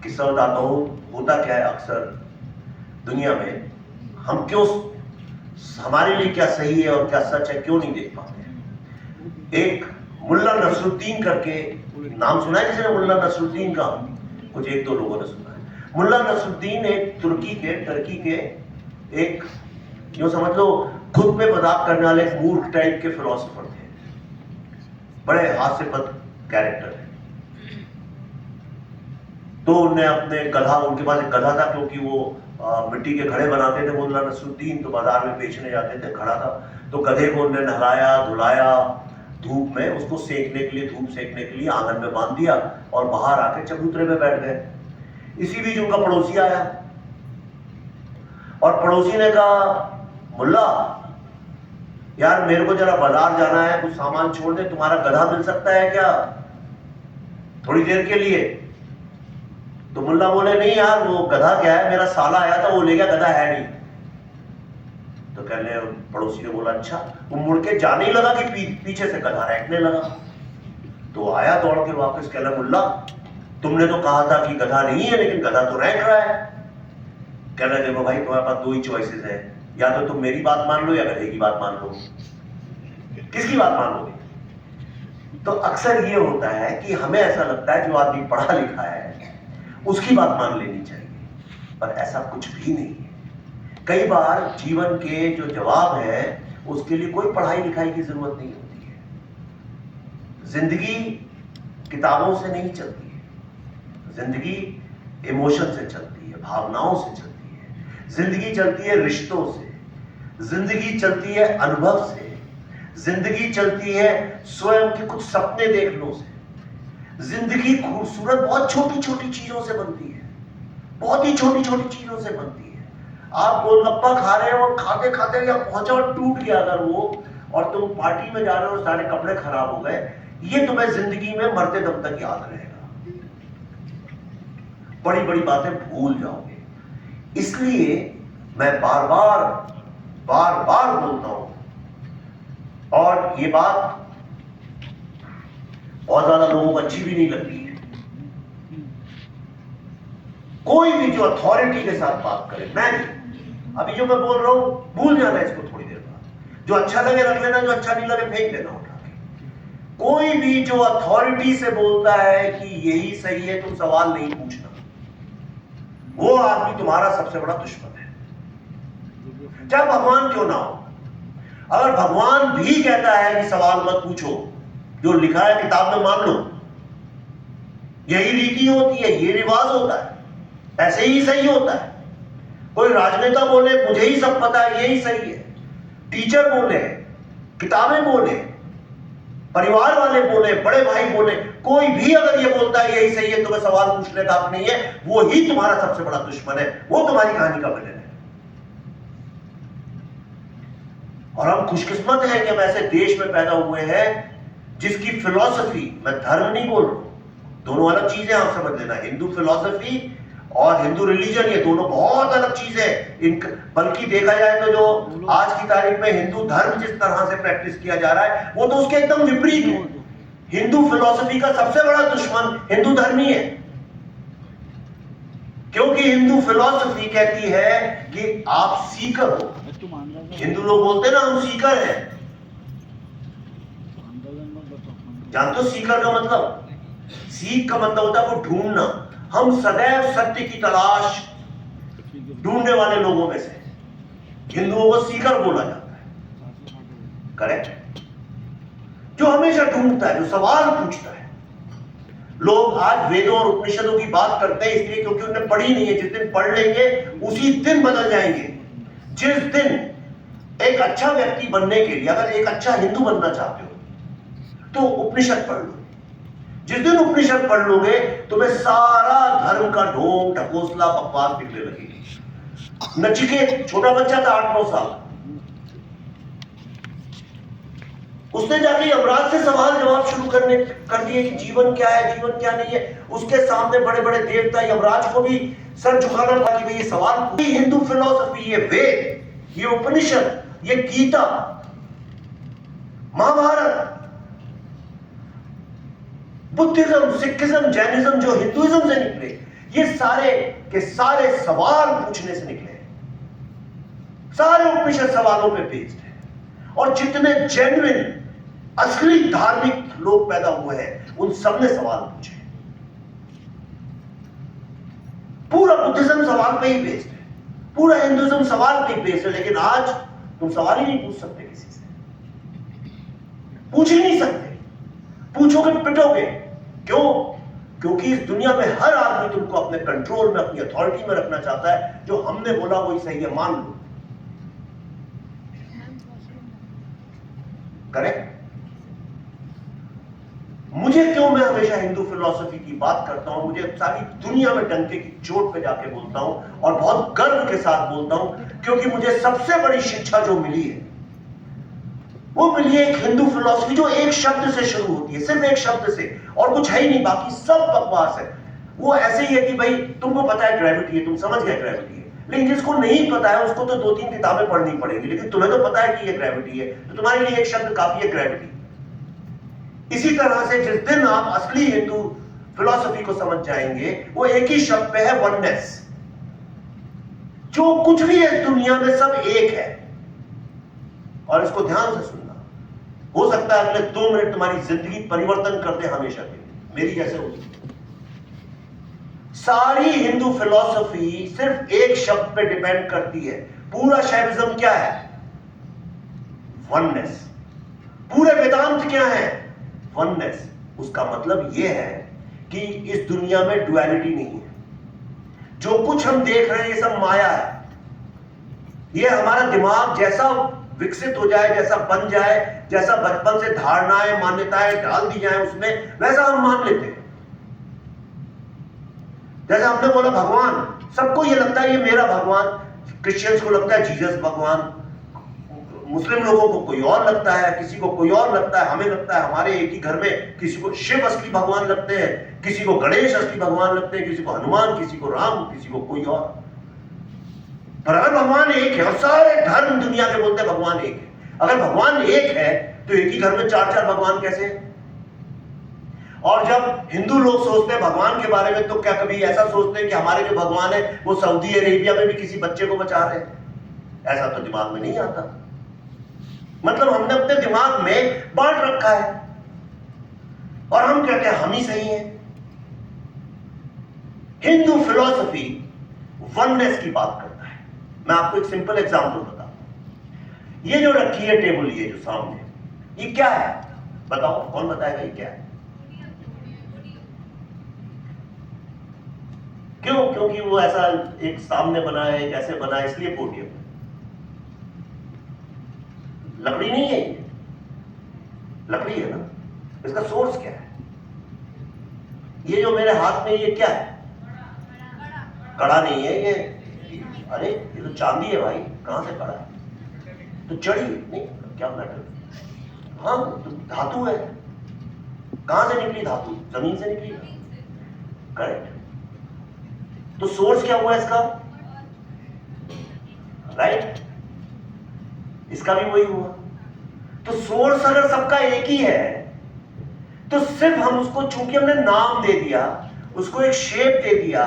किस्सा बताता हूं। होता क्या है अक्सर दुनिया में, हम क्यों, हमारे लिए क्या सही है और क्या सच है क्यों नहीं देख पाते। एक मुल्ला नसरुद्दीन करके नाम सुना है किसी ने? मुल्ला नसरुद्दीन का कुछ एक दो लोगों ने सुना है। मुल्ला नसरुद्दीन एक टर्की के एक, यूं समझ लो, खुद पे मजाक करने वाले मूर्ख टाइप के फिलोसोफर थे। बड़े हास्यपद कैरेक्टर है। तो उन्हें अपने गधा, उनके पास एक गधा था क्योंकि वो मिट्टी के घड़े बनाते थे मुल्ला नसरुद्दीन, तो बाजार में बेचने जाते थे, खड़ा था। तो गधे को उन्हें नहलाया धुलाया, धूप में उसको सेकने के लिए, धूप सेकने के लिए आंगन में बांध दिया और बाहर आके चबूतरे में बैठ गए। इसी बीच उनका पड़ोसी आया और पड़ोसी ने कहा, मुल्ला यार मेरे को जरा बाजार जाना है, कुछ सामान छोड़ दे, तुम्हारा गधा मिल सकता है क्या थोड़ी देर के लिए? तो मुल्ला बोले, नहीं यार वो गधा क्या है, मेरा साला आया था वो ले गया, गधा है नहीं। तो कहने पड़ोसी ने बोला अच्छा। वो मुड़ के जाने ही लगा कि पीछे से गधा रैंकने लगा। तो आया दौड़ के वापस, कहना मुल्ला तुमने तो कहा था कि गधा नहीं है, लेकिन गधा तो रैंक रहा है। कहना देखो भाई तुम्हारे पास दो ही चॉइसेस है, या तो तुम मेरी बात मान लो या गधे की बात मान लो। किसकी बात मानोगे? तो अक्सर ये होता है कि हमें ऐसा लगता है जो आदमी पढ़ा लिखा है उसकी बात मान लेनी चाहिए, पर ऐसा कुछ भी नहीं है। कई बार जीवन के जो जवाब है उसके लिए कोई पढ़ाई लिखाई की जरूरत नहीं होती है। जिंदगी किताबों से नहीं चलती है, जिंदगी इमोशन से चलती है, भावनाओं से चलती है। जिंदगी चलती है रिश्तों से, जिंदगी चलती है अनुभव से, जिंदगी चलती है स्वयं के कुछ सपने देखने से। जिंदगी खूबसूरत बहुत छोटी छोटी चीजों से बनती है, बहुत ही छोटी छोटी चीजों से बनती है। आप गोलगप्पा खा रहे हो और खाते खाते या पहुंचा और टूट गया अगर वो, और तुम पार्टी में जा रहे हो, सारे कपड़े खराब हो गए, ये तुम्हें जिंदगी में मरते दम तक याद रहेगा। बड़ी बड़ी बातें भूल जाओगे। इसलिए मैं बार बार बोलता हूं, और ये बात बहुत ज्यादा लोगों को अच्छी भी नहीं लगती है, कोई भी जो अथॉरिटी के साथ बात करे, मैं अभी जो मैं बोल रहा हूं भूल जाना इसको थोड़ी देर बाद, जो अच्छा लगे रख लेना, जो अच्छा नहीं लगे फेंक देना उठा के। कोई भी जो अथॉरिटी से बोलता है कि यही सही है, तुम सवाल नहीं पूछना, वो आदमी तुम्हारा सबसे बड़ा दुश्मन है, चाहे भगवान क्यों ना हो। अगर भगवान भी कहता है कि सवाल मत पूछो, जो लिखा है किताब में मान लो, यही रीति होती है, ये रिवाज होता है, ऐसे ही सही होता है। कोई राजनेता बोले मुझे ही सब पता है, यही सही है, टीचर बोले, किताबें बोले, परिवार वाले बोले, बड़े भाई बोले, कोई भी अगर ये बोलता है यही सही है, तुम्हें सवाल पूछने का हक नहीं है, वो ही तुम्हारा सबसे बड़ा दुश्मन है, वो तुम्हारी कहानी का विलेन है। और हम खुशकिस्मत हैं कि हम ऐसे देश में पैदा हुए हैं जिसकी फिलॉसफी, मैं धर्म नहीं बोल रहा हूं, दोनों अलग चीजें आप समझ लेना, हिंदू फिलॉसफी और हिंदू रिलीजन ये दोनों बहुत अलग चीजें हैं। बल्कि देखा जाए तो जो आज की तारीख में हिंदू धर्म जिस तरह से प्रैक्टिस किया जा रहा है वो तो उसके एकदम विपरीत है। हिंदू फिलॉसफी का सबसे बड़ा दुश्मन हिंदू धर्म ही है, क्योंकि हिंदू फिलॉसफी कहती है कि आप सीकर हो। हिंदू लोग बोलते हैं ना हम सीकर हैं, जानते हो सीकर का मतलब? सीख का मतलब होता है वो ढूंढना, हम सदैव सत्य की तलाश ढूंढने वाले लोगों में से हिंदुओं को सीकर बोला जाता है, करेक्ट? जो हमेशा ढूंढता है, जो सवाल पूछता है। लोग आज वेदों और उपनिषदों की बात करते हैं इसलिए क्योंकि उन्हें पढ़ी नहीं है, जिस दिन पढ़ लेंगे उसी दिन बदल जाएंगे। जिस दिन एक अच्छा व्यक्ति बनने के लिए, अगर एक अच्छा हिंदू बनना चाहते हो तो उपनिषद पढ़ लो। जिस दिन उपनिषद पढ़ लोगे तुम्हें सारा धर्म का ढोंग ढकोसला बकवास निकलने लगेगी। नचिकेत छोटा बच्चा था 8-9 साल, उसने जाके यमराज से सवाल जवाब शुरू कर दिए कि जीवन क्या है, जीवन क्या नहीं है। उसके सामने बड़े बड़े देवता, यमराज को भी सर झुकाना था कि भाई ये सवाल। हिंदू फिलॉसफी, ये वेद, ये उपनिषद, ये Gita, Mahabharata, Buddhism, Sikhism, Jainism जो हिंदुइज्म से निकले, ये सारे के सारे सवाल पूछने से निकले। सारे उपनिषद सवालों पे बेस्ड है। और जितने जेन्युइन असली धार्मिक लोग पैदा हुए हैं उन सबने सवाल पूछे। पूरा बुद्धिज्म सवाल पे ही बेस्ड है, पूरा हिंदुइज्म सवाल पे ही बेस्ड है। लेकिन आज तुम सवाल ही नहीं पूछ सकते किसी से, पूछ ही नहीं सकते। पूछोगे पिटोगे। क्यों? क्योंकि इस दुनिया में हर आदमी तुमको अपने कंट्रोल में, अपनी अथॉरिटी में रखना चाहता है। जो हमने बोला वही सही है, मान लो, करेक्ट? मुझे क्यों, मैं हमेशा हिंदू फिलॉसफी की बात करता हूं, मुझे सारी दुनिया में डंके की चोट पे जाके बोलता हूं और बहुत गर्व के साथ बोलता हूं, क्योंकि मुझे सबसे बड़ी शिक्षा जो मिली है वो मिली है एक हिंदू फिलॉसफी जो एक शब्द से शुरू होती है, सिर्फ एक शब्द से, और कुछ है ही नहीं, बाकी सब बकवास है। वो ऐसे ही है कि भाई तुमको पता है ग्रेविटी है, तुम समझ गए ग्रेविटी है, लेकिन जिसको नहीं पता है उसको तो 2-3 किताबें पढ़नी पड़ेगी। लेकिन तुम्हें तो पता है कि ये ग्रेविटी है, तो तुम्हारे लिए एक शब्द काफी है, ग्रेविटी। इसी तरह से जिस दिन आप असली हिंदू फिलॉसफी को समझ जाएंगे, वो एक ही शब्द पे है, वननेस। जो कुछ भी है इस दुनिया में सब एक है। और इसको ध्यान से सुनना, हो सकता है अगले 2 मिनट तुम्हारी जिंदगी परिवर्तन कर दे हमेशा के लिए, मेरी जैसे होगी। सारी हिंदू फिलॉसफी सिर्फ एक शब्द पे डिपेंड करती है। पूरा शैविज्म क्या है? वननेस। पूरे वेदांत क्या है? वननेस। उसका मतलब यह है कि इस दुनिया में डुअलिटी नहीं है। जो कुछ हम देख रहे हैं ये सब माया है। ये हमारा दिमाग जैसा विकसित हो जाए, जैसा बन जाए, जैसा बचपन से धारणाएं, मान्यताएं डाल दी जाए उसमें, वैसा हम मान लेते हैं। जैसे हमने बोला भगवान, सबको ये लगता है ये मेरा भगवान। क्रिश्चियंस को लगता है जीसस भगवान, मुस्लिम लोगों को कोई और लगता है, किसी को कोई और लगता है, हमें लगता है हमारे एक ही घर में किसी को शिव असली भगवान लगते हैं, किसी को गणेश असली भगवान लगते हैं, किसी को हनुमान, किसी को राम, किसी को कोई और। पर अगर भगवान एक है, और सारे धर्म दुनिया के बोलते हैं भगवान एक है, अगर भगवान एक है तो एक ही घर में 4-4 भगवान कैसे? और जब हिंदू लोग सोचते हैं भगवान के बारे में, तो क्या कभी ऐसा सोचते हैं कि हमारे जो भगवान है वो सऊदी अरेबिया में भी किसी बच्चे को बचा रहे हैं? ऐसा तो दिमाग में नहीं आता। मतलब हमने अपने दिमाग में बांट रखा है और हम कहते हैं हम ही सही हैं। हिंदू फिलॉसफी वननेस की बात करता है। मैं आपको एक सिंपल एग्जांपल बताता हूं। ये जो रखी है टेबल, ये जो सामने, ये क्या है? बताओ, कौन बताएगा ये क्या है? क्यों? क्योंकि वो ऐसा एक सामने बना है, एक ऐसे बना है, इसलिए पोडियम है। लकड़ी नहीं है ये, लकड़ी है ना। इसका सोर्स क्या है? ये जो मेरे हाथ में ये क्या है? कड़ा नहीं है ये। अरे ये तो चांदी है भाई, कहां से कड़ा है? तो चढ़ी नहीं, क्या मैटर? हाँ, तो धातु है। कहां से निकली धातु? जमीन से निकली। करेक्ट। तो सोर्स क्या हुआ इसका? राइट। इसका भी वही हुआ। तो सोर्स अगर सबका एक ही है, तो सिर्फ हम उसको, चूंकि हमने नाम दे दिया, उसको एक शेप दे दिया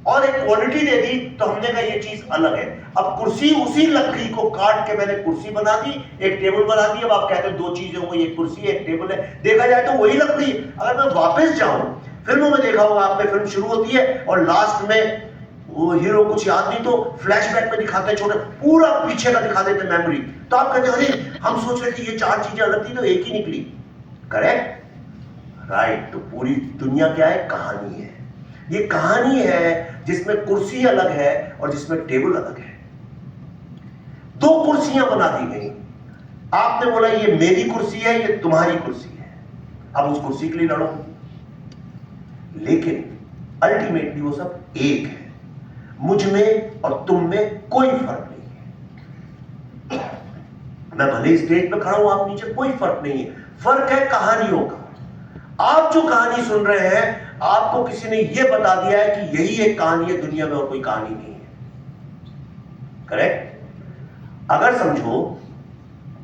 और एक क्वालिटी दे दी, तो हमने कहा ये चीज अलग है। अब कुर्सी, उसी लकड़ी को काट के मैंने कुर्सी बना दी, एक टेबल बना दी। अब आप कहते हो दो चीजें हो, एक कुर्सी है, एक टेबल है। देखा जाए तो वही लकड़ी। अगर मैं वापस जाऊं, फिल्मों में देखा होगा आपने, फिल्म शुरू होती है और लास्ट में वो हीरो कुछ याद नहीं तो फ्लैशबैक में दिखाते हैं, छोटे पूरा पीछे का दिखा देते हैं मेमोरी। तो आप कहते हैं अरे हम सोच रहे थे ये चार चीजें अलग थी, तो एक ही निकली। Correct, right. तो पूरी दुनिया क्या है? कहानी है। ये कहानी है जिसमें कुर्सी अलग है और जिसमें टेबल अलग है। दो कुर्सियां बना दी गई। आपने बोला ये मेरी कुर्सी है, ये तुम्हारी कुर्सी है। अब उस कुर्सी के लिए लड़ो, लेकिन अल्टीमेटली वो सब एक है। मुझ में और तुम में कोई फर्क नहीं है। मैं भले स्टेज पे खड़ा हूं, आप नीचे, कोई फर्क नहीं है। फर्क है कहानियों का। आप जो कहानी सुन रहे हैं, आपको किसी ने यह बता दिया है कि यही एक कहानी है दुनिया में और कोई कहानी नहीं है। करेक्ट। अगर समझो,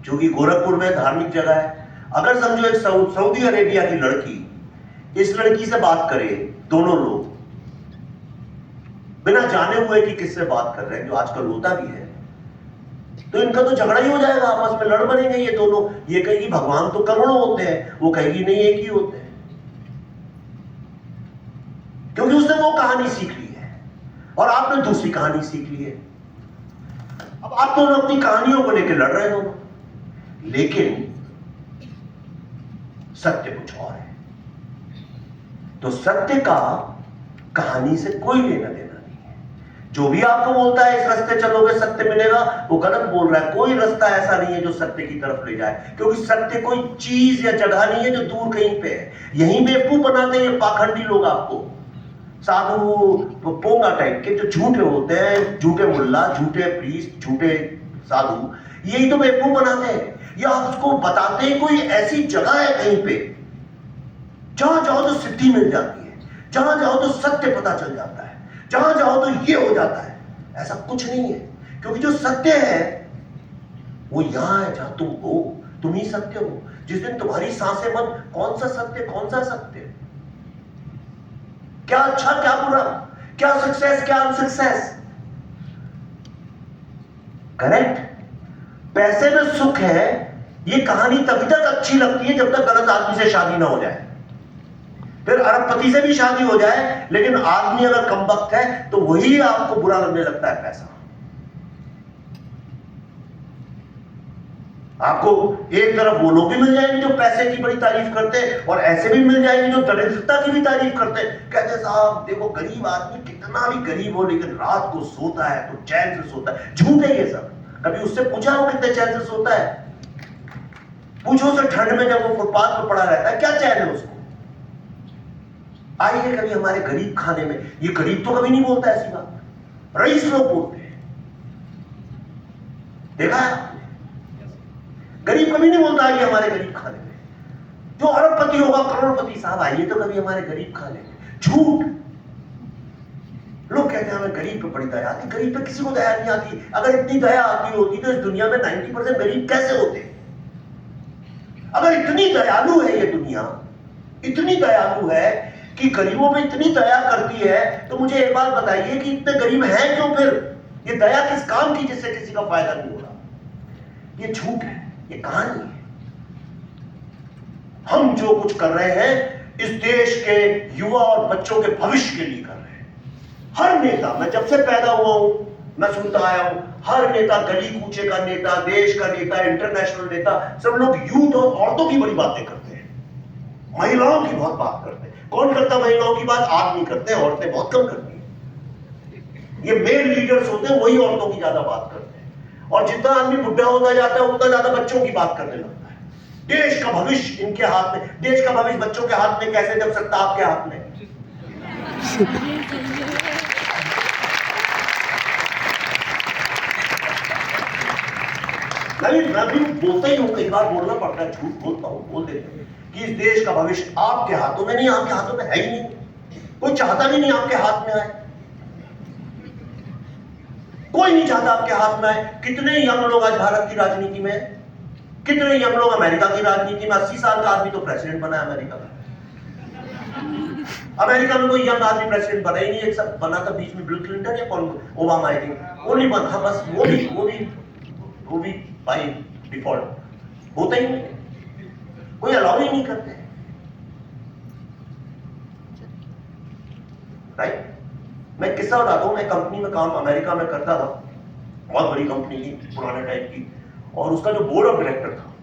क्योंकि गोरखपुर में धार्मिक जगह है, अगर समझो एक सऊदी अरेबिया की लड़की इस लड़की से बात करे, दोनों लोग बिना जाने हुए कि किससे बात कर रहे हैं, जो आजकल होता भी है, तो इनका तो झगड़ा ही हो जाएगा, आपस में लड़ बनेंगे ये दोनों। ये कहेगी भगवान तो करोड़ों होते हैं, वो कहेगी नहीं एक ही होते हैं, क्योंकि उसने वो कहानी सीख ली है और आपने दूसरी कहानी सीख ली है। अब आप दोनों अपनी कहानियों को लेकर लड़ रहे हो, लेकिन सत्य कुछ और है। तो सत्य का कहानी से कोई लेना देना नहीं है। जो भी आपको बोलता है इस रास्ते चलोगे सत्य मिलेगा, वो गलत बोल रहा है। कोई रास्ता ऐसा नहीं है जो सत्य की तरफ ले जाए, क्योंकि सत्य कोई चीज या जगह नहीं है जो दूर कहीं पे है। यहीं बेवकूफ बनाते हैं ये पाखंडी लोग आपको, साधु पोंगा टाइप के, जो झूठे होते हैं, झूठे मुल्ला, झूठे प्रीस्ट, झूठे साधु, यही तो बेवकूफ बनाते हैं। या आपको बताते हैं कोई ऐसी जगह है कहीं पे, जहां जाओ तो सिद्धि मिल जाती है, जहां जाओ तो सत्य पता चल जाता है, जहां जाओ तो ये हो जाता है। ऐसा कुछ नहीं है, क्योंकि जो सत्य है वो यहां है जहां तुम हो। तुम ही सत्य हो। जिस दिन तुम्हारी सांसें बंद, कौन सा सत्य, कौन सा सत्य? क्या अच्छा, क्या बुरा, क्या सक्सेस, क्या अनसक्सेस? करेक्ट। पैसे में सुख है, ये कहानी तभी तक अच्छी लगती है जब तक गलत आदमी से शादी ना हो जाए। फिर अरबपति से भी शादी हो जाए, लेकिन आदमी अगर कमबख्त है तो वही आपको बुरा लगने लगता है पैसा। आपको एक तरफ वो लोग भी मिल जाएंगे जो पैसे की बड़ी तारीफ करते हैं, और ऐसे भी मिल जाएंगे जो दरिद्रता की भी तारीफ करते हैं। कहते साहब देखो, गरीब आदमी कितना भी गरीब हो लेकिन रात को सोता है तो चैन से सोता है। झूठ है ये सब। कभी उससे पूछा वो कितने चैन से सोता है? पूछो उसे, ठंड में जब वो फुटपाथ पर पड़ा रहता है, क्या चैन है उसको? आइए कभी हमारे गरीब खाने में। ये गरीब तो कभी नहीं बोलता ऐसी बात, रईस लोग बोलते हैं। देखा है आपने? गरीब कभी नहीं बोलता है हमारे गरीब खाने में। जो अरबपति होगा, करोड़पति, साहब आइए तो कभी हमारे गरीब खाने में। झूठ। लोग कहते हैं हमें गरीब पे बड़ी दया आती। गरीब पे किसी को दया नहीं आती। अगर इतनी दया आती होती तो इस दुनिया में 90% गरीब कैसे होते? अगर इतनी दयालु है ये दुनिया, इतनी दयालु है कि गरीबों पे इतनी दया करती है। तो मुझे एक बात बताइए कि इतने गरीब हैं क्यों फिर? ये दया किस काम की जिससे किसी का फायदा नहीं हो रहा? ये झूठ है, ये कहानी है। हम जो कुछ कर रहे हैं इस देश के युवा और बच्चों के भविष्य के लिए कर रहे हैं। हर नेता, मैं जब से पैदा हुआ हूं मैं सुनता आया हूं, हर नेता, गली कूचे का नेता, देश का नेता, इंटरनेशनल नेता, सब लोग यूथ और औरतों की बड़ी बातें करते हैं, महिलाओं की बहुत बात करते हैं। कौन करता महिलाओं की बात? आदमी करते हैं, औरतें बहुत कम करती हैं। ये मेल लीडर्स होते हैं, वही औरतों की ज्यादा बात करते हैं। और जितना आदमी बुढ़ा होता जाता है उतना ज्यादा बच्चों की बात करने लगता है। देश का भविष्य इनके हाथ में। देश का भविष्य बच्चों के हाथ में कैसे जब सकता आपके हाथ में? मैं भी बोलता ही हूं, कई बार बोलना पड़ता है, झूठ बोलता हूं, बोल देता हूं कि इस देश का भविष्य आपके हाथों में नहीं, आपके हाथों में है ही नहीं। कोई चाहता भी नहीं आपके हाथ में आए, कोई नहीं चाहता आपके हाथ में आए। कितने यंग लोग आज भारत की राजनीति में, कितने यंग लोग अमेरिका की राजनीति में। 80 साल का आदमी तो प्रेसिडेंट बना है अमेरिका में। अमेरिका में कोई यंग आदमी प्रेसिडेंट बना ही नहीं। एक सब बना था बीच में, बिल क्लिंटन या कौन, ओबामा आई थिंक, वो नहीं बना। बस वो भी बाय डिफॉल्ट होता ही नहीं, कोई अलाउ ही नहीं करते, राइट। मैं किस्सा बताता हूं। मैं कंपनी में काम अमेरिका में करता था, बहुत बड़ी कंपनी थी, पुराने टाइप की। और उसका जो बोर्ड ऑफ डायरेक्टर था,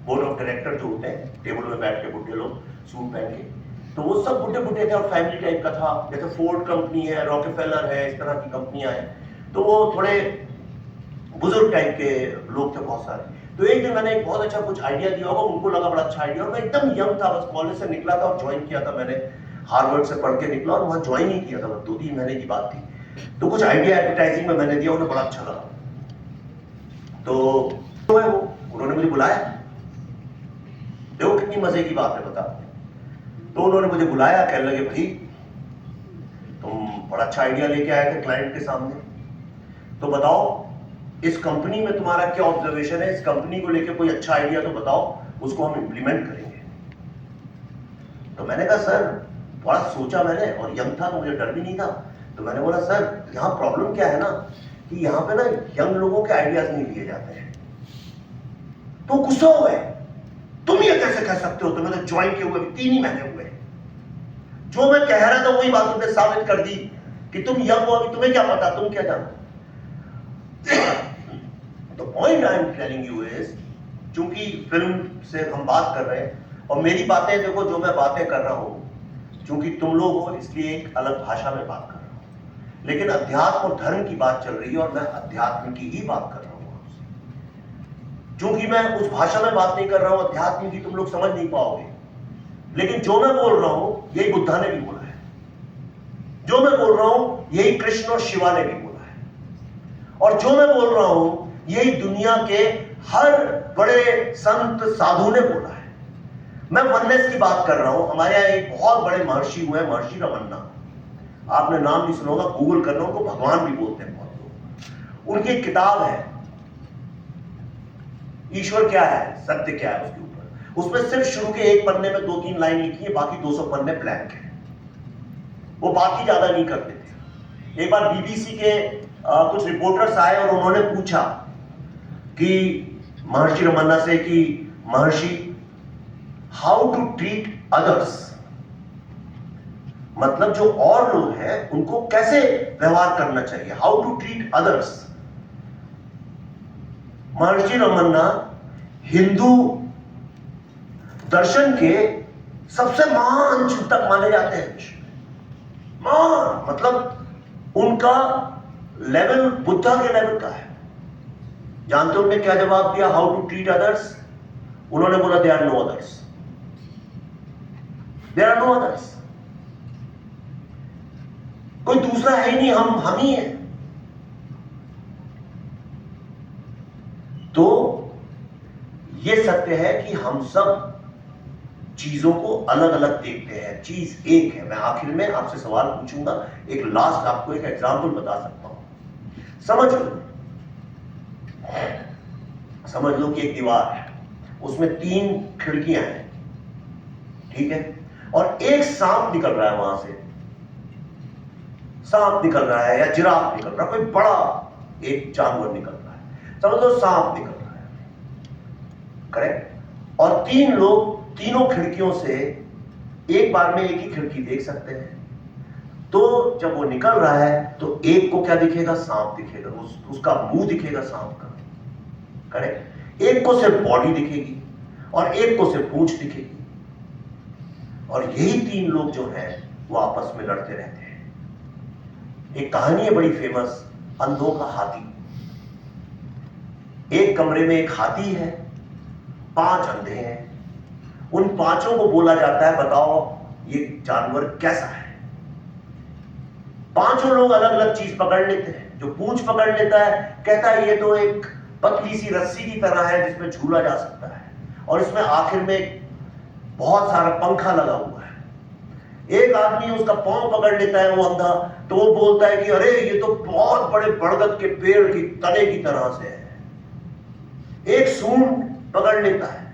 बोर्ड ऑफ डायरेक्टर जो होते हैं टेबल में बैठ के बुढ़े लोग सूट पहन के, तो वो सब बुढ़े थे और फैमिली टाइप का था। जैसे फोर्ड कंपनी है, रॉकेफेलर है, इस तरह की कंपनियां हैं। तो वो थोड़े बुजुर्ग टाइप के लोग थे बहुत सारे। तो एक दिन मैंने एक बहुत अच्छा कुछ आइडिया दिया होगा, उनको लगा बड़ा अच्छा आइडिया, और मैं एकदम यंग था, बस कॉलेज से निकला था और ज्वाइन किया था मैंने, हार्वर्ड से पढ़ के निकला और वहां ज्वाइन ही किया था, बस 2-3 महीने की बात थी। तो कुछ आइडिया एडवर्टाइजिंग में मैंने दिया, उन्हें बड़ा अच्छा लगा। तो है वो, उन्होंने मुझे बुलाया। देखो कितनी मजे की बात है, बता। तो उन्होंने मुझे बुलाया, कहने लगे भाई तुम बड़ा अच्छा आइडिया लेके आए थे क्लाइंट के सामने, तो बताओ इस कंपनी में तुम्हारा क्या ऑब्जर्वेशन है, इस कंपनी को लेके कोई अच्छा आइडिया तो बताओ, उसको हम इंप्लीमेंट करेंगे। तो मैंने कहा सर, बड़ा सोचा मैंने, और यंग था तो मुझे डर भी नहीं था। तो मैंने बोला सर यहाँ प्रॉब्लम क्या है ना, कि यहाँ पे ना यंग लोगों के आइडियाज नहीं लिए जाते हैं। तो गुस्सा हो गए, तुम ये कैसे कह सकते हो, तुम्हें तो ज्वाइन किए हुए 3 ही महीने हुए। जो मैं कह रहा था वही बात तुमने साबित कर दी कि तुम यंग हो, अभी तुम्हें क्या पता, तुम क्या जानते। The point I am telling you is, चूंकि फिल्म से हम बात कर रहे हैं और मेरी बातें देखो, जो मैं बातें कर रहा हूं, चूंकि तुम लोग हो इसलिए एक अलग भाषा में बात कर रहा हूं, लेकिन अध्यात्म और धर्म की बात चल रही है और मैं अध्यात्म की ही बात कर रहा हूं आपसे। चूंकि मैं उस भाषा में बात नहीं कर रहा हूं अध्यात्म की, तुम लोग समझ नहीं पाओगे, लेकिन जो मैं बोल रहा हूं यही बुद्धा ने भी बोला है, जो मैं बोल रहा हूं यही कृष्ण और शिवा ने भी बोला है, और जो मैं बोल रहा हूं यही दुनिया के हर बड़े संत साधु ने बोला है। मैं वननेस की बात कर रहा हूं। हमारे यहां एक बहुत बड़े महर्षि हुए, महर्षि रमन्ना, आपने नाम नहीं सुना होगा, गूगल करना, उनको भगवान भी बोलते हैं बहुत लोग। उनकी एक किताब है, ईश्वर क्या है, सत्य क्या है, उसके ऊपर, उसमें सिर्फ शुरू के 1 पन्ने में 2-3 लाइन लिखी है, बाकी 200 पन्ने ब्लैंक है। वो बाकी ज्यादा नहीं करते थे। एक बार बीबीसी के कुछ रिपोर्टर्स आए और उन्होंने पूछा कि महर्षि रमन्ना से कि महर्षि, हाउ टू ट्रीट अदर्स, मतलब जो और लोग हैं उनको कैसे व्यवहार करना चाहिए, हाउ टू ट्रीट अदर्स। महर्षि रमन्ना हिंदू दर्शन के सबसे महान चिंतक माने जाते हैं विश्व में। महान मतलब उनका लेवल बुद्धा के लेवल का है। जानते हो उन्होंने क्या जवाब दिया, हाउ टू ट्रीट अदर्स? उन्होंने बोला there are no others, there are no others, कोई दूसरा है ही नहीं, हम ही हैं। तो यह सत्य है कि हम सब चीजों को अलग अलग देखते हैं, चीज एक है। मैं आखिर में आपसे सवाल पूछूंगा, एक लास्ट आपको एक एग्जांपल बता सकता हूं। समझ लो कि एक दीवार है, उसमें 3 खिड़कियां हैं, ठीक है, और एक सांप निकल रहा है वहां से, सांप निकल रहा है या जिराफ निकल रहा है, कोई बड़ा एक जानवर निकल रहा है, समझ लो सांप निकल रहा है, करेक्ट। और तीन लोग तीनों खिड़कियों से एक बार में एक ही खिड़की देख सकते हैं। तो जब वो निकल रहा है तो एक को क्या दिखेगा, सांप दिखेगा, उसका मुंह दिखेगा सांप का, करेक्ट। एक को सिर्फ बॉडी दिखेगी और एक को सिर्फ पूंछ दिखेगी, और यही तीन लोग जो हैं वो आपस में लड़ते रहते हैं। एक कहानी है बड़ी फेमस, अंधों का हाथी। एक कमरे में एक हाथी है, 5 अंधे हैं, उन पांचों को बोला जाता है बताओ ये जानवर कैसा है। पांचों लोग अलग अलग चीज पकड़ लेते हैं। जो पूंछ पकड़ लेता है कहता है ये तो एक पतली सी रस्सी की तरह है जिसमें झूला जा सकता है, और इसमें आखिर में बहुत सारा पंखा लगा हुआ है। एक आदमी उसका पांव पकड़ लेता है, वो अंधा, तो वो बोलता है कि अरे ये तो बहुत बड़े बरगद के पेड़ की तने की तरह से है। एक सूंड पकड़ लेता है,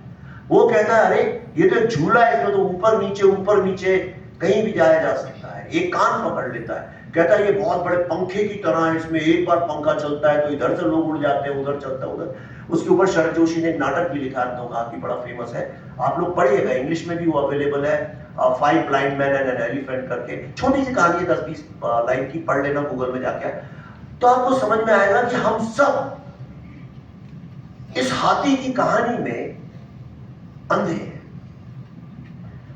वो कहता है अरे ये तो झूला है, इसमें तो ऊपर नीचे कहीं भी जाया जा सकता है। एक कान पकड़ लेता है, कहता है ये बहुत बड़े पंखे की तरह है, इसमें एक बार पंखा चलता है तो इधर से लोग उड़ जाते हैं, उधर चलता है उधर। उसके ऊपर शरद जोशी ने एक नाटक भी लिखा है, काफी बड़ा फेमस है, आप लोग पढ़िएगा, इंग्लिश में भी वो अवेलेबल है, 5 blind man and an elephant करके। छोटी सी कहानी है, 10-20 लाइन की, पढ़ लेना गूगल में जाके, तो आपको समझ में आएगा कि हम सब इस हाथी की कहानी में अंधे हैं।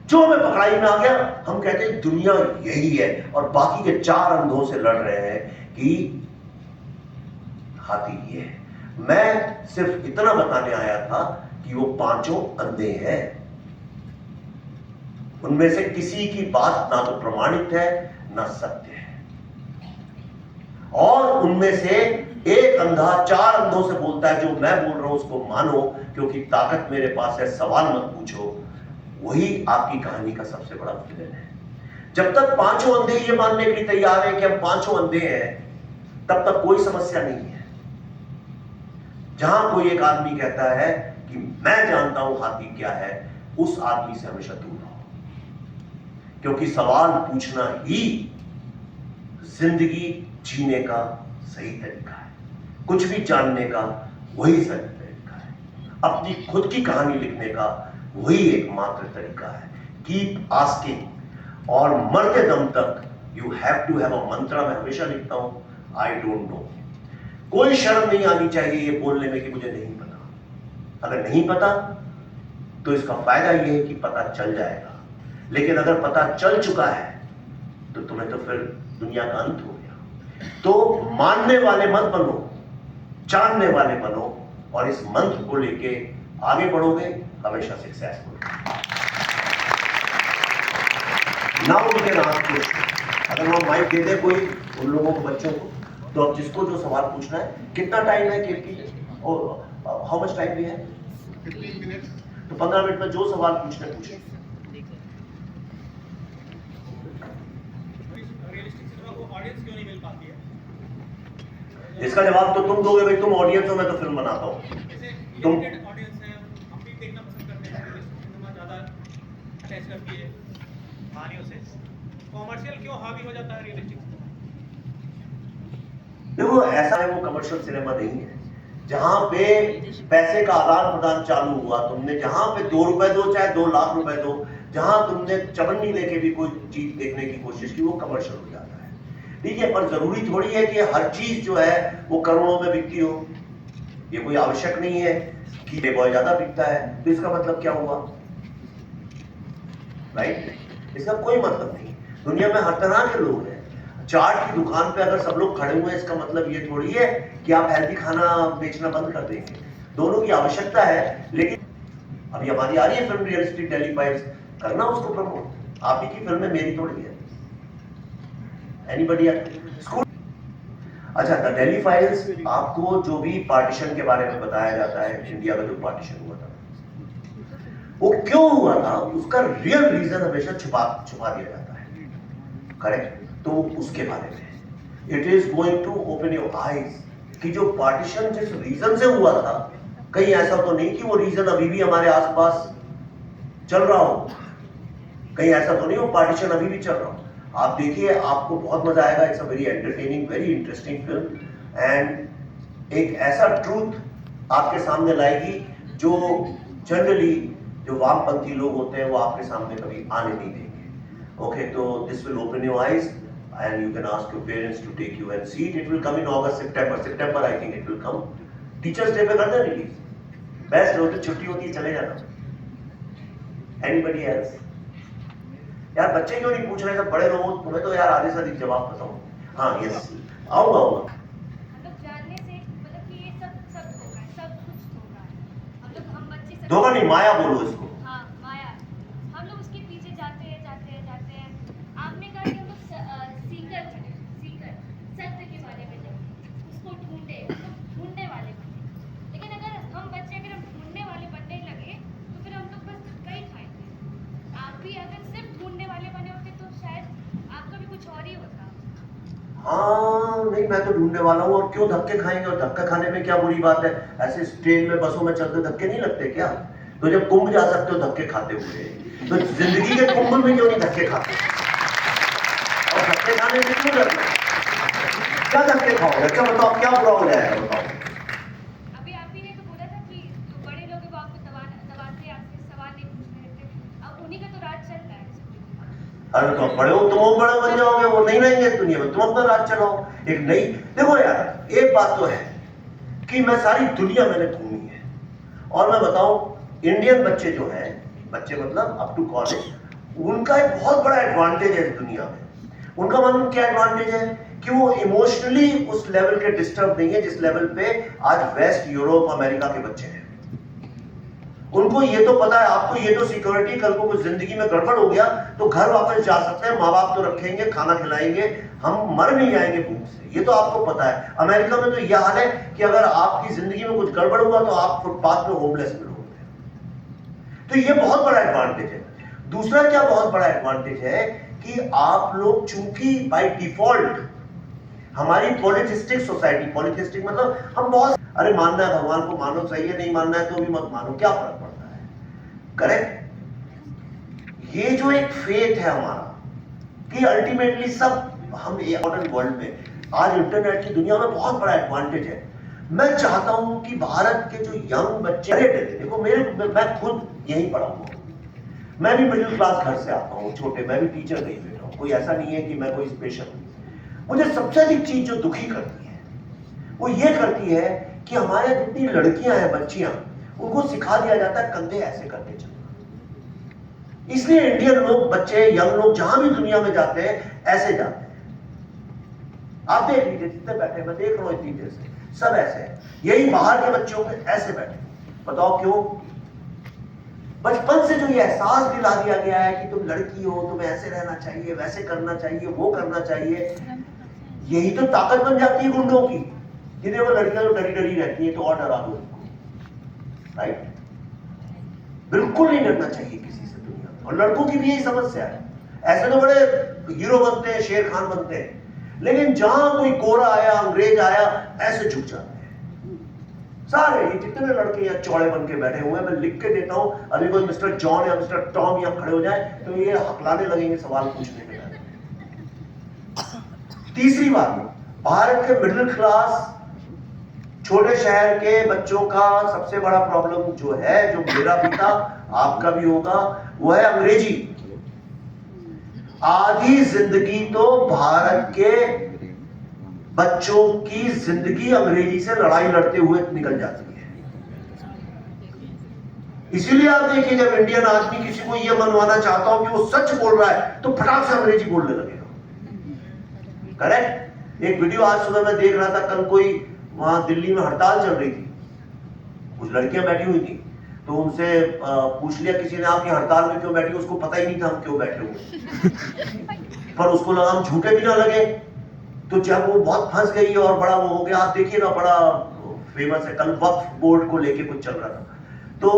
जो हमें पकड़ाई में आ गया, हम कहते हैं दुनिया यही है, और बाकी के 4 अंधों से लड़ रहे हैं कि हाथी ये है। मैं सिर्फ इतना बताने आया था कि वो पांचों अंधे हैं, उनमें से किसी की बात ना तो प्रमाणित है ना सत्य है, और उनमें से एक अंधा 4 अंधों से बोलता है जो मैं बोल रहा हूं उसको मानो क्योंकि ताकत मेरे पास है, सवाल मत पूछो। वही आपकी कहानी का सबसे बड़ा विलेन है। जब तक पांचों अंधे ये मानने के लिए तैयार हैं कि हम पांचों अंधे हैं, तब तक कोई समस्या नहीं है। जहां कोई एक आदमी कहता है कि मैं जानता हूं हाथी क्या है, उस आदमी से हमेशा दूर रहो, क्योंकि सवाल पूछना ही जिंदगी जीने का सही तरीका है। कुछ भी जानने का वही सही तरीका है। अपनी खुद की कहानी लिखने का वही एकमात्र तरीका है। कीप आस्किंग, और मरते दम तक you have to have a mantra. मैं हमेशा लिखता हूं आई डोंट नो। कोई शर्म नहीं आनी चाहिए ये बोलने में कि मुझे नहीं पता। अगर नहीं पता तो इसका फायदा यह है कि पता चल जाएगा, लेकिन अगर पता चल चुका है तो तुम्हें तो फिर दुनिया का अंत हो गया। तो मानने वाले मत बनो, जानने वाले बनो, और इस मंत्र को लेके आगे बढ़ोगे, हमेशा successful. Now we can ask question. अगर हम माइक दे दे कोई उन लोगों को, बच्चों को, तो अब जिसको जो सवाल पूछना है, कितना टाइम है केपी, और हाउ मच टाइम भी है? 15 मिनट। तो 15 मिनट में जो सवाल पूछना है पूछे। इसका जवाब तो तुम दोगे भाई, तुम ऑडियंस हो, मैं तो फिल्म बनाता हूँ। तुम ऑडियंस है, हम भी देखना पसंद करते हैं, सिनेमा ज्यादा अटैच करती है कहानियों से। कॉमर्शियल क्यों हावी हो जाता है रियलिस्टिक? देखो ऐसा है, वो कमर्शियल सिनेमा नहीं है जहां पे पैसे का आदान प्रदान चालू हुआ। तुमने जहां पे 2 रुपए दो चाहे 2 लाख रुपए दो, जहां तुमने चवन्नी लेके भी कोई चीज देखने की कोशिश की, वो कमर्शियल हो जाता है। ठीक है, पर जरूरी थोड़ी है कि हर चीज जो है वो करोड़ों में बिकती हो। ये कोई आवश्यक नहीं है कि ये बहुत ज्यादा बिकता है तो इसका मतलब क्या हुआ, राइट? इसका कोई मतलब नहीं। दुनिया में हर तरह के लोग हैं। चाट की दुकान पे अगर सब लोग खड़े हुए हैं, इसका मतलब ये थोड़ी है कि आप हेल्दी खाना बेचना बंद कर देंगे। दोनों की आवश्यकता है, लेकिन अभी हमारी आ रही है फिल्म रियलिस्टिक डेली फाइल्स, करना उसको प्रमोट। आप ही की फिल्म है, मेरी थोड़ी है। Anybody school. अच्छा, द डेली फाइल्स आपको जो भी पार्टीशन के बारे में बताया जाता है, इंडिया का जो पार्टीशन हुआ था वो क्यों हुआ था, उसका रियल रीजन हमेशा छुपा दिया जाता है, करेक्ट? तो उसके बारे में it is going to open your eyes कि जो पार्टीशन जिस रीजन से हुआ था, कहीं ऐसा तो नहीं कि वो रीजन अभी भी हमारे आसपास चल रहा हो। कहीं ऐसा तो नहीं वो पार्टीशन अभी भी चल रहा हो। आप देखिए, आपको बहुत मजा आएगा। It's a very entertaining, very interesting film, and एक ऐसा ट्रूथ आपके सामने लाएगी जो जनरली जो वामपंथी लोग होते हैं वो आपके सामने कभी आने नहीं देंगे। ओके, तो this will open your eyes and you can ask your parents to take you and see it. It will come in August, September I think it will come. Teachers Day पे करते हैं release, best रोज छुट्टी होती है चले जाना। Anybody else? यार बच्चे क्यों नहीं पूछ रहे, सब बड़े लोग, तुम्हें तो यार आधे से अधिक जवाब बताओ। हाँ यस, आऊंगा। हम लोग जानने से मतलब कि ये सब होगा, सब कुछ होगा। हम बच्चे से धोखा नहीं, माया बोलो इसको। हाँ माया, हम लोग उसके पीछे जाते हैं। आपने कहा कि हम लोग सीकर सत्य के बारे में जाए, उसको ढूंढने वाले बने। लेकिन अगर हम ढूंढने वाले बनने लगे तो फिर हम लोग बस धक्का ही खाएंगे। आप भी अगर सिर्फ ढूंढने वाले बने होते तो शायद आपका भी कुछ और ही होता। हाँ नहीं, मैं तो ढूंढने वाला हूँ, और क्यों धक्के खाएंगे, और धक्का खाने में क्या बुरी बात है। ऐसे ट्रेन में बसों में चलते धक्के नहीं लगते क्या? तो जब कुंभ जा सकते हो धक्के खाते हुए, तो जिंदगी के कुंभ में क्यों नहीं धक्के खाते? और धक्के खाने से क्यों डरना? क्या धक्के खाओगे? क्या बताओ, क्या बुरा हो जाएगा बताओ? अभी आप ही ने तो बोला था कि जो बड़े लोग हैं वो आपको दबाते आपसे सवाल नहीं पूछ रहे थे, अब उन्हीं का तो राज चल रहा है। अरे तो बड़े हो, तुम बड़े बन जाओगे, वो नहीं रहेंगे इस दुनिया में, तुम अपना राज चलाओ। एक नई, देखो यार एक बात तो है कि मैं सारी दुनिया मैंने घूमी है, और मैं बताऊं इंडियन बच्चे जो हैं, बच्चे मतलब अप टू कॉलेज, उनका एक बहुत बड़ा एडवांटेज है इस दुनिया में। उनका मालूम क्या एडवांटेज है कि वो इमोशनली उस लेवल के डिस्टर्ब नहीं है जिस लेवल पे आज वेस्ट यूरोप अमेरिका के बच्चे हैं। उनको ये तो पता है, आपको ये तो सिक्योरिटी, कल को कुछ जिंदगी में गड़बड़ हो गया तो घर वापस जा सकते हैं, माँ बाप तो रखेंगे, खाना खिलाएंगे, हम मर नहीं जाएंगे भूख से, ये तो आपको पता है। अमेरिका में तो यह हाल है कि अगर आपकी जिंदगी में कुछ गड़बड़ हुआ तो आप फुटपाथ में होमलेस मिलोगे। तो ये बहुत बड़ा एडवांटेज है। दूसरा क्या बहुत बड़ा एडवांटेज है कि आप लोग चूंकि बाय डिफॉल्ट हमारी पॉलिथिस्टिक सोसाइटी, पॉलिथिस्टिक मतलब हम बहुत, अरे मानना है भगवान को मानो, सही है, नहीं मानना है तो भी मत मानो, क्या फर्क पड़ता है, करेक्ट। ये जो एक फेथ है हमारा कि अल्टीमेटली सब हम मॉडर्न वर्ल्ड में, आज इंटरनेट की दुनिया में बहुत बड़ा एडवांटेज है। मैं चाहता हूं कि भारत के जो यंग बच्चे, देखो मैं खुद यहीं पढ़ा हुआ, मैं भी मिडिल क्लास घर से आता हूँ, छोटे, मैं भी टीचर नहीं बैठा हूँ, कोई ऐसा नहीं है कि मैं कोई स्पेशल हूँ। मुझे सबसे अधिक चीज जो दुखी करती है वो ये करती है कि हमारे जितनी लड़कियां हैं, बच्चियां, उनको सिखा दिया जाता है कंधे ऐसे करके चलना। इसलिए इंडियन लोग, बच्चे, यंग लोग जहां भी दुनिया में जाते हैं ऐसे जाते हैं। आप देख लीजिए जितने बैठे, मैं देख रहा हूं इतनी देर से, सब ऐसे हैं। यही बाहर के बच्चों के ऐसे बैठे, बताओ क्यों? बचपन से जो ये एहसास दिला दिया गया है कि तुम लड़की हो, तुम्हें ऐसे रहना चाहिए, वैसे करना चाहिए, वो करना चाहिए। यही तो ताकत बन जाती है गुंडों की, जिन्हें वो लड़कियां तो डरी डरी रहती है, तो और डरा दो उनको, राइट? बिल्कुल नहीं डरना चाहिए किसी से दुनिया में, और लड़कों की भी यही समस्या है। ऐसे तो बड़े हीरो बनते हैं, शेर खान बनते हैं, लेकिन जहां कोई गोरा आया, अंग्रेज आया, ऐसे झुक जाते हैं सारे। ये जितने लड़के यहाँ चौड़े बन के बैठे हुए हैं, मैं लिख के देता हूं, अभी कोई मिस्टर जॉन या मिस्टर टॉम यहाँ खड़े हो जाए तो ये हकलाने लगेंगे सवाल पूछने के लिए। तीसरी बात, भारत के मिडिल क्लास छोटे शहर के बच्चों का सबसे बड़ा प्रॉब्लम जो है, जो मेरा भी था, आपका भी होगा, वो है अंग्रेजी। आधी जिंदगी तो भारत के बच्चों की जिंदगी अंग्रेजी से लड़ाई लड़ते हुए निकल जाती है। इसीलिए आप देखिए, जब इंडियन आदमी किसी को यह मनवाना चाहता हो कि वो सच बोल रहा है तो फटाक से अंग्रेजी बोलने लगेगा, करेक्ट। एक वीडियो आज सुबह मैं देख रहा था, कल कोई वहां दिल्ली में हड़ताल चल रही थी, कुछ लड़कियां बैठी हुई थी, तो उनसे पूछ लिया किसी ने, आप ये हड़ताल में क्यों बैठी? उसको पता ही नहीं था हम क्यों बैठे हुए, पर उसको लगा हम झूठे भी ना लगे, तो जब वो बहुत फंस गई और बड़ा वो हो गया। आप देखिए ना, बड़ा फेमस है, कल वक्फ बोर्ड को लेके कुछ चल रहा था, तो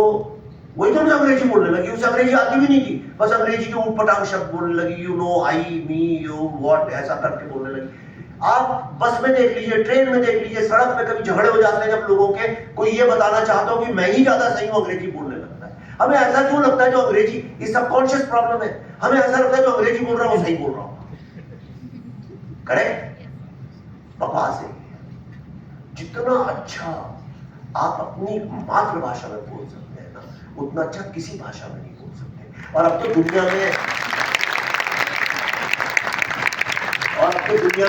वही तो अंग्रेजी बोलने लगी, उसे अंग्रेजी आती भी नहीं थी, बस अंग्रेजी के ऊटपटांग शब्द बोलने लगी, you know, I, me, you, what, ऐसा करके बोलने लगी। आप बस में देख लीजिए, ट्रेन में देख लीजिए, सड़क पे कभी झगड़े हो जाते हैं जब लोगों के, कोई ये बताना चाहता हो कि मैं ही ज्यादा सही हूं, अंग्रेजी बोलने लगता है। हमें ऐसा क्यों लगता है जो अंग्रेजी, ये सबकॉन्शियस प्रॉब्लम है, हमें ऐसा लगता है जो अंग्रेजी बोल रहा है वो सही बोल रहा हूं। करेक्ट? बकवास है। जितना अच्छा आप अपनी मातृभाषा में बोल सकते हैं ना, उतना अच्छा किसी भाषा में नहीं बोल सकते। और अब तो दुनिया में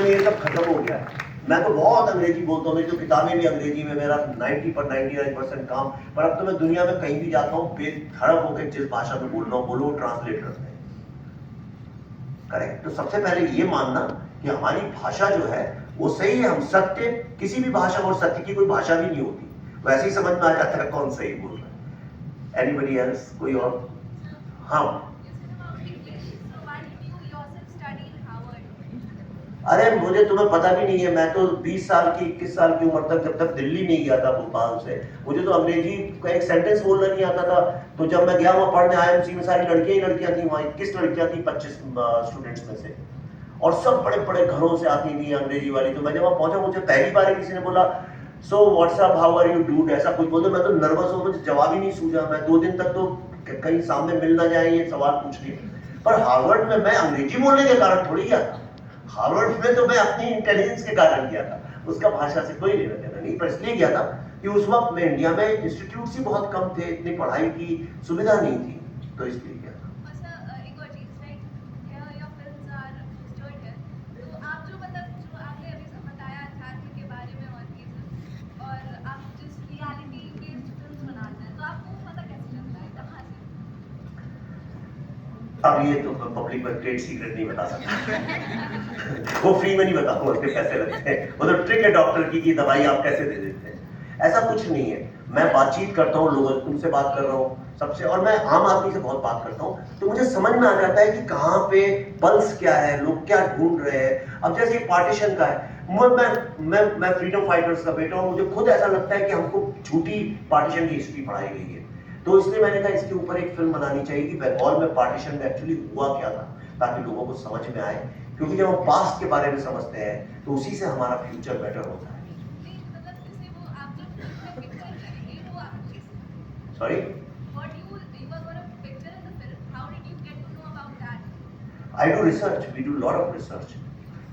ये सब खत्म हो गया है। मैं तो बहुत अंग्रेजी बोलता हूँ, मेरी तो किताबें भी अंग्रेजी में, मेरा 99% काम, पर अब तो मैं दुनिया में कहीं भी जाता हूँ बेधड़क होकर जिस भाषा में बोल रहा हूँ बोलो, ट्रांसलेट करते हैं। करेक्ट? तो सबसे पहले ये मानना कि हमारी भाषा जो है वो सही है। हम सत्य, किसी भी भाषा और सत्य की कोई भाषा भी नहीं होती, वैसे ही समझ में आ जाता है कौन सही बोल रहा है। Anybody else? कोई और? हाँ, अरे मुझे तुम्हें पता भी नहीं है, मैं तो 20 साल की 21 साल की उम्र तक, जब तक दिल्ली नहीं गया था भोपाल से, मुझे तो अंग्रेजी का एक सेंटेंस बोलना नहीं आता था। तो जब मैं गया वहां पढ़ने, IMC में सारी लड़कियां ही लड़कियां थी, वहां 21 लड़कियां थी 25 स्टूडेंट्स में से, और सब बड़े बड़े घरों से आती थी अंग्रेजी वाली। तो मैं जब वहां पहुंचा, मुझे पहली बार किसी ने बोला so what's up, how are you dude, ऐसा कुछ बोलते, मैं तो नर्वस हो, मुझे जवाब ही नहीं सूझा। मैं 2 दिन तक तो कहीं सामने मिल ना जाए ये सवाल पूछ लिया। पर हार्वर्ड में मैं अंग्रेजी बोलने के कारण थोड़ी गया था, हार्वर्ड में तो मैं अपनी इंटेलिजेंस के कारण गया था, उसका भाषा से कोई लेना देना नहीं। पर इसलिए गया था कि उस वक्त में इंडिया में इंस्टीट्यूट ही बहुत कम थे, इतनी पढ़ाई की सुविधा नहीं थी, तो इसलिए गया था। एक और चीज, योर फिल्म्स आर स्टोर्ड है, तो आप जो आपने अभी बताया अध्यात्म के बारे में और आप जिस रियलिटी बेस्ड फिल्म्स बनाते हैं, तो आपको पता कैसे चलता है, कहाँ से? अब ये तो पब्लिक में ट्रेड सीक्रेट नहीं बता सकता वो फ्री में नहीं बताऊंगा, उसके पैसे लगते हैं। वो तो ट्रिक है डॉक्टर की कि दवाई आप कैसे दे देते हैं, ऐसा कुछ नहीं है। मैं बातचीत करता हूँ लोगों से, तुमसे बात कर रहा हूँ सबसे, और मैं आम आदमी से बहुत बात करता हूँ, तो मुझे समझ में आ जाता है कि कहाँ पे पल्स क्या है, लोग क्या ढूंढ रहे हैं। अब जैसे पार्टीशन का है, मैं फ्रीडम फाइटर्स का बेटा हूँ, मुझे खुद ऐसा लगता है कि हमको झूठी पार्टीशन की हिस्ट्री पढ़ाई गई है, तो इसलिए मैंने कहा इसके ऊपर एक फिल्म बनानी चाहिए कि बंगाल में पार्टीशन में एक्चुअली हुआ क्या था, ताकि लोगों को समझ में आए। क्योंकि जब हम पास्ट के बारे में समझते हैं तो उसी से हमारा फ्यूचर बेटर होता है। Sorry, I do research, we do lot of research.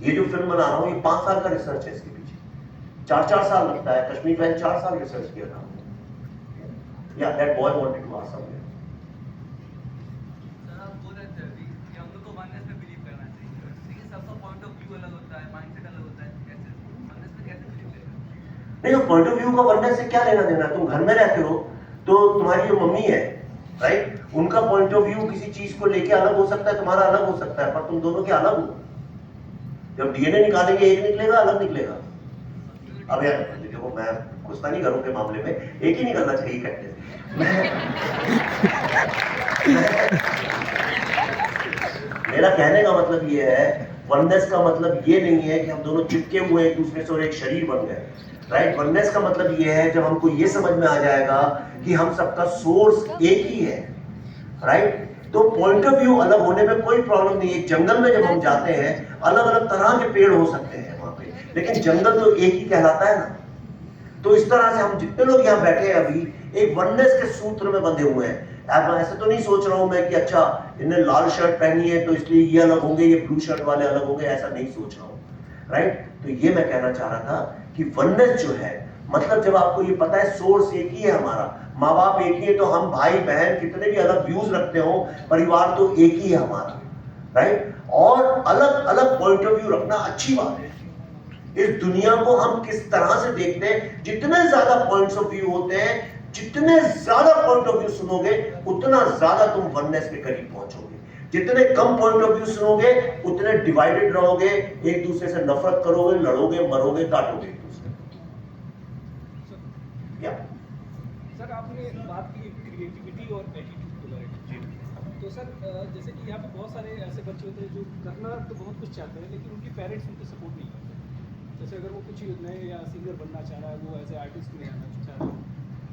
ये जो फिल्म बना रहा हूँ ये 5 साल का रिसर्च है, इसके पीछे 4-4 साल लगता है। कश्मीर में 4 साल रिसर्च किया था। Yeah, that boy wanted to ask something. Sir आप बोल रहे थे अभी कि हम लोग को वननेस में बिलीव करना चाहिए, लेकिन सबका पॉइंट ऑफ व्यू अलग होता है, माइंडसेट अलग होता है, कैसे वननेस में कैसे बिलीव करें? नहीं, तो पॉइंट ऑफ व्यू का वननेस से क्या लेना देना? तुम घर में रहते हो तो तुम्हारी जो मम्मी है, राइट, उनका पॉइंट ऑफ व्यू किसी चीज को लेके अलग हो सकता है, तुम्हारा अलग हो सकता है, पर तुम दोनों के अलग हो। जब DNA निकालेंगे एक निकलेगा, अलग निकलेगा। अब यार देखो, मैं गुस्सा नहीं करूं के मामले में, एक ही निकलना चाहिए कहते हैं। मेरा कहने का मतलब ये है, वननेस का मतलब ये नहीं है कि हम दोनों चिपके हुए एक दूसरे से और एक शरीर बन गए, राइट। वननेस का मतलब ये है जब हमको ये समझ में आ जाएगा कि हम सबका सोर्स एक ही है, राइट। तो पॉइंट ऑफ व्यू अलग होने में कोई प्रॉब्लम नहीं है। एक जंगल में जब हम जाते हैं, अलग अलग तरह के पेड़ हो सकते हैं वहां पे, लेकिन जंगल तो एक ही कहलाता है ना। तो इस तरह से हम जितने लोग यहाँ बैठे हैं अभी एक वननेस के सूत्र में बंधे हुए हैं। ऐसे तो नहीं सोच रहा हूं मैं कि अच्छा इन्हें लाल शर्ट पहनी है तो इसलिए ये अलग होंगे, ये ब्लू शर्ट वाले अलग होंगे, ऐसा नहीं सोच रहा हूं, राइट। तो ये मैं कहना चाह रहा था कि वननेस जो है मतलब जब आपको ये पता है सोर्स एक ही है, हमारा माँ बाप एक ही है, तो हम भाई बहन कितने भी अलग व्यूज रखते हो, परिवार तो एक ही है हमारा, राइट। और अलग अलग पॉइंट ऑफ व्यू रखना अच्छी बात है। इस दुनिया को हम किस तरह से देखते हैं, जितने ज्यादा पॉइंट्स ऑफ व्यू होते हैं, जितने ज्यादा पॉइंट ऑफ व्यू सुनोगे उतना ज्यादा तुम वननेस के करीब पहुंचोगे। जितने कम पॉइंट ऑफ व्यू सुनोगे उतने डिवाइडेड रहोगे, एक दूसरे से नफरत करोगे, लड़ोगे, मरोगे, काटोगे एक दूसरे को। या सर आपने बात की क्रिएटिविटी और एटीट्यूड के बारे में, तो सर जैसे कि यहाँ पे बहुत सारे ऐसे बच्चे होते हैं जो करना तो बहुत कुछ चाहते हैं लेकिन उनके पेरेंट्स उनको सपोर्ट नहीं करते। जैसे अगर वो कुछ नए या सिंगर बनना चाह रहा है, वो एज ए आर्टिस्ट में आना चाह रहा है,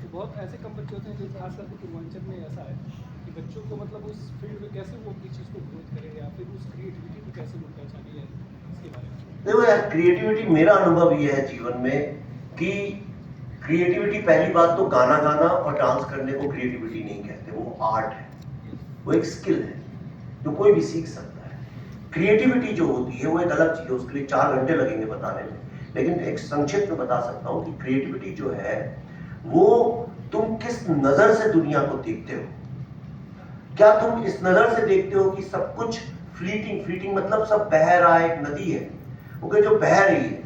तो बहुत ऐसे कम बच्चे होते हैं जो खास करके पूर्वांचल में ऐसा है कि बच्चों को मतलब उस फील्ड में कैसे वो अपनी चीज़ को ग्रोथ करे या फिर उस क्रिएटिविटी को कैसे वो पहचाने है, इसके बारे में। देखो यार, क्रिएटिविटी, मेरा अनुभव ये है जीवन में कि क्रिएटिविटी, पहली बात तो गाना गाना और डांस करने को क्रिएटिविटी नहीं कहते, वो वो आर्ट है, वो एक स्किल है जो कोई भी सीख सकता है। क्रिएटिविटी जो होती है वो एक अलग चीज है, उसके लिए 4 घंटे लगेंगे बताने में, लेकिन एक संक्षिप्त में बता सकता हूं कि क्रिएटिविटी जो है वो तुम किस नजर से दुनिया को देखते हो। क्या तुम इस नजर से देखते हो कि सब कुछ फ्लीटिंग मतलब सब बह रहा है, एक नदी है ओके जो बह रही है,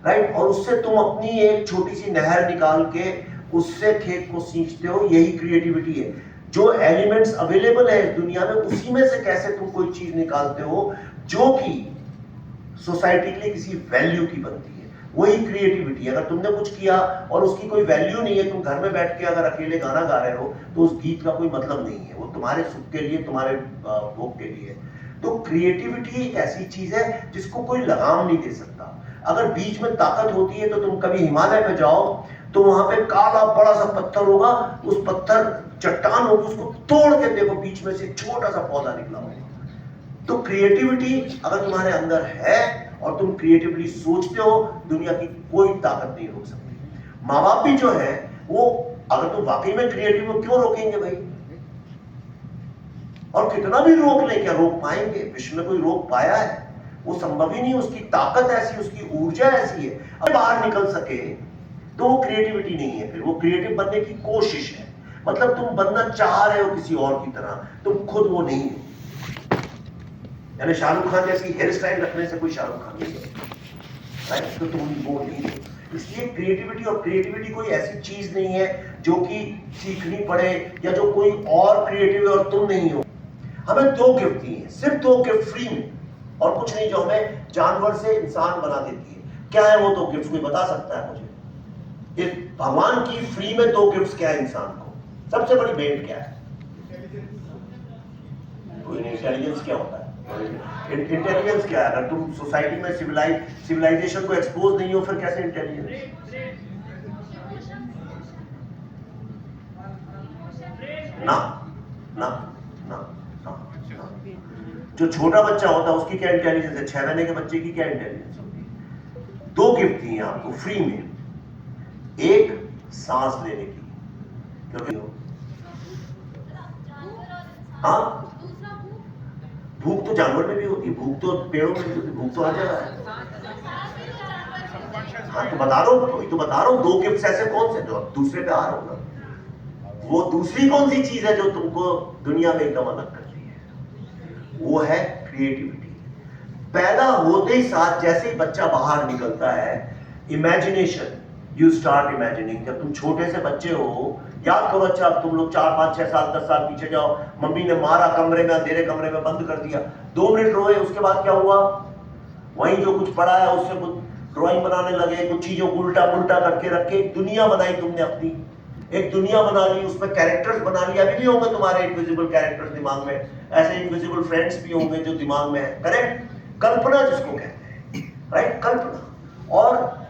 राइट, और उससे तुम अपनी एक छोटी सी नहर निकाल के उससे खेत को सींचते हो, यही क्रिएटिविटी है। जो एलिमेंट्स अवेलेबल है इस दुनिया में उसी में से कैसे तुम कोई चीज निकालते हो जो कि सोसाइटी के लिए किसी वैल्यू की बनती है, वही क्रिएटिविटी। अगर तुमने कुछ किया और उसकी कोई वैल्यू नहीं है, तुम घर में बैठ के अगर अकेले गाना गा रहे हो तो उस गीत का कोई मतलब नहीं है, वो तुम्हारे सुख के लिए, तुम्हारे भोग के लिए। तो क्रिएटिविटी एक ऐसी चीज है जिसको कोई लगाम नहीं दे सकता। अगर बीच में ताकत होती है तो तुम कभी हिमालय पे जाओ तो वहां पे काला बड़ा सा पत्थर होगा, उस पत्थर चट्टान होगी, उसको तोड़ के देखो बीच में से छोटा सा पौधा निकला होगा। तो क्रिएटिविटी अगर तुम्हारे अंदर है और तुम क्रिएटिवली सोचते हो, दुनिया की कोई ताकत नहीं रोक सकती। माँ बाप भी जो है वो अगर तुम वाकई में क्रिएटिव हो क्यों रोकेंगे भाई, और कितना भी रोक ले क्या रोक पाएंगे? विश्व में कोई रोक पाया है? वो संभव ही नहीं, उसकी ताकत ऐसी, उसकी ऊर्जा ऐसी है। अब बाहर निकल सके तो वो क्रिएटिविटी नहीं है, फिर वो क्रिएटिव बनने की कोशिश है। मतलब तुम बनना चाह रहे हो किसी और की तरह, तुम खुद वो नहीं हो। यानी शाहरुख खान जैसी हेयर स्टाइल रखने से कोई शाहरुख खान नहीं है, राइट? तो तुम वो नहीं हो। इसलिए क्रिएटिविटी, और क्रिएटिविटी कोई ऐसी चीज नहीं है जो कि सीखनी पड़े या जो कोई और क्रिएटिव है और तुम नहीं हो। हमें 2 गिफ्ट दी है, सिर्फ 2 गिफ्ट फ्री में, और कुछ नहीं, जो हमें जानवर से इंसान बना देती है। क्या है वो 2 गिफ्ट? कोई बता सकता है मुझे? इस भगवान की फ्री में 2 गिफ्ट क्या है इंसान को? सबसे बड़ी भेंट क्या है? कोई नहीं। इंटेलिजेंस क्या होता है? इंटेलिजेंस क्या है? अगर तुम सोसाइटी में सिविलाइजेशन को एक्सपोज नहीं हो फिर कैसे इंटेलिजेंस? ना ना ना ना। जो छोटा बच्चा होता है उसकी क्या इंटेलिजेंस है? 6 महीने के बच्चे की क्या इंटेलिजेंस होती है? 2 गिफ्ट दी हैं आपको फ्री में। एक, सांस लेने की, क्योंकि हाँ, भूख तो जानवर में भी होती है, भूख तो पेड़ों में भी होती है, भूख तो हर जगह है। हाँ तो बता रहा हूँ 2 गिफ्ट ऐसे कौन से जो दूसरे पे आ रहा हूँ ना, वो दूसरी कौन सी चीज है जो तुमको दुनिया में एकदम अलग कर रही है? वो है क्रिएटिविटी। पैदा होते ही साथ जैसे ही बच्चा बाहर निकलता है, इमेजिनेशन, यू स्टार्ट इमेजिनिंग। जब तुम छोटे से बच्चे हो, याद करो, अच्छा तुम लोग 4, 5, 6 साल 10 साल पीछे जाओ, मम्मी ने मारा कमरे में, अंधेरे कमरे में बंद कर दिया, 2 मिनट रोए, उसके बाद क्या हुआ? वहीं जो कुछ पढ़ा है उससे कुछ ड्राइंग बनाने लगे, कुछ चीजों को उल्टा पुल्टा करके रखे, एक दुनिया बनाई तुमने अपनी, एक दुनिया बना ली, उसमें कैरेक्टर्स बना लिया। अभी भी होंगे तुम्हारे इनविजिबल कैरेक्टर्स दिमाग में, ऐसे इनविजिबल फ्रेंड्स भी होंगे जो दिमाग में है, करेक्ट? कल्पना जिसको कहते हैं, राइट? कल्पना। और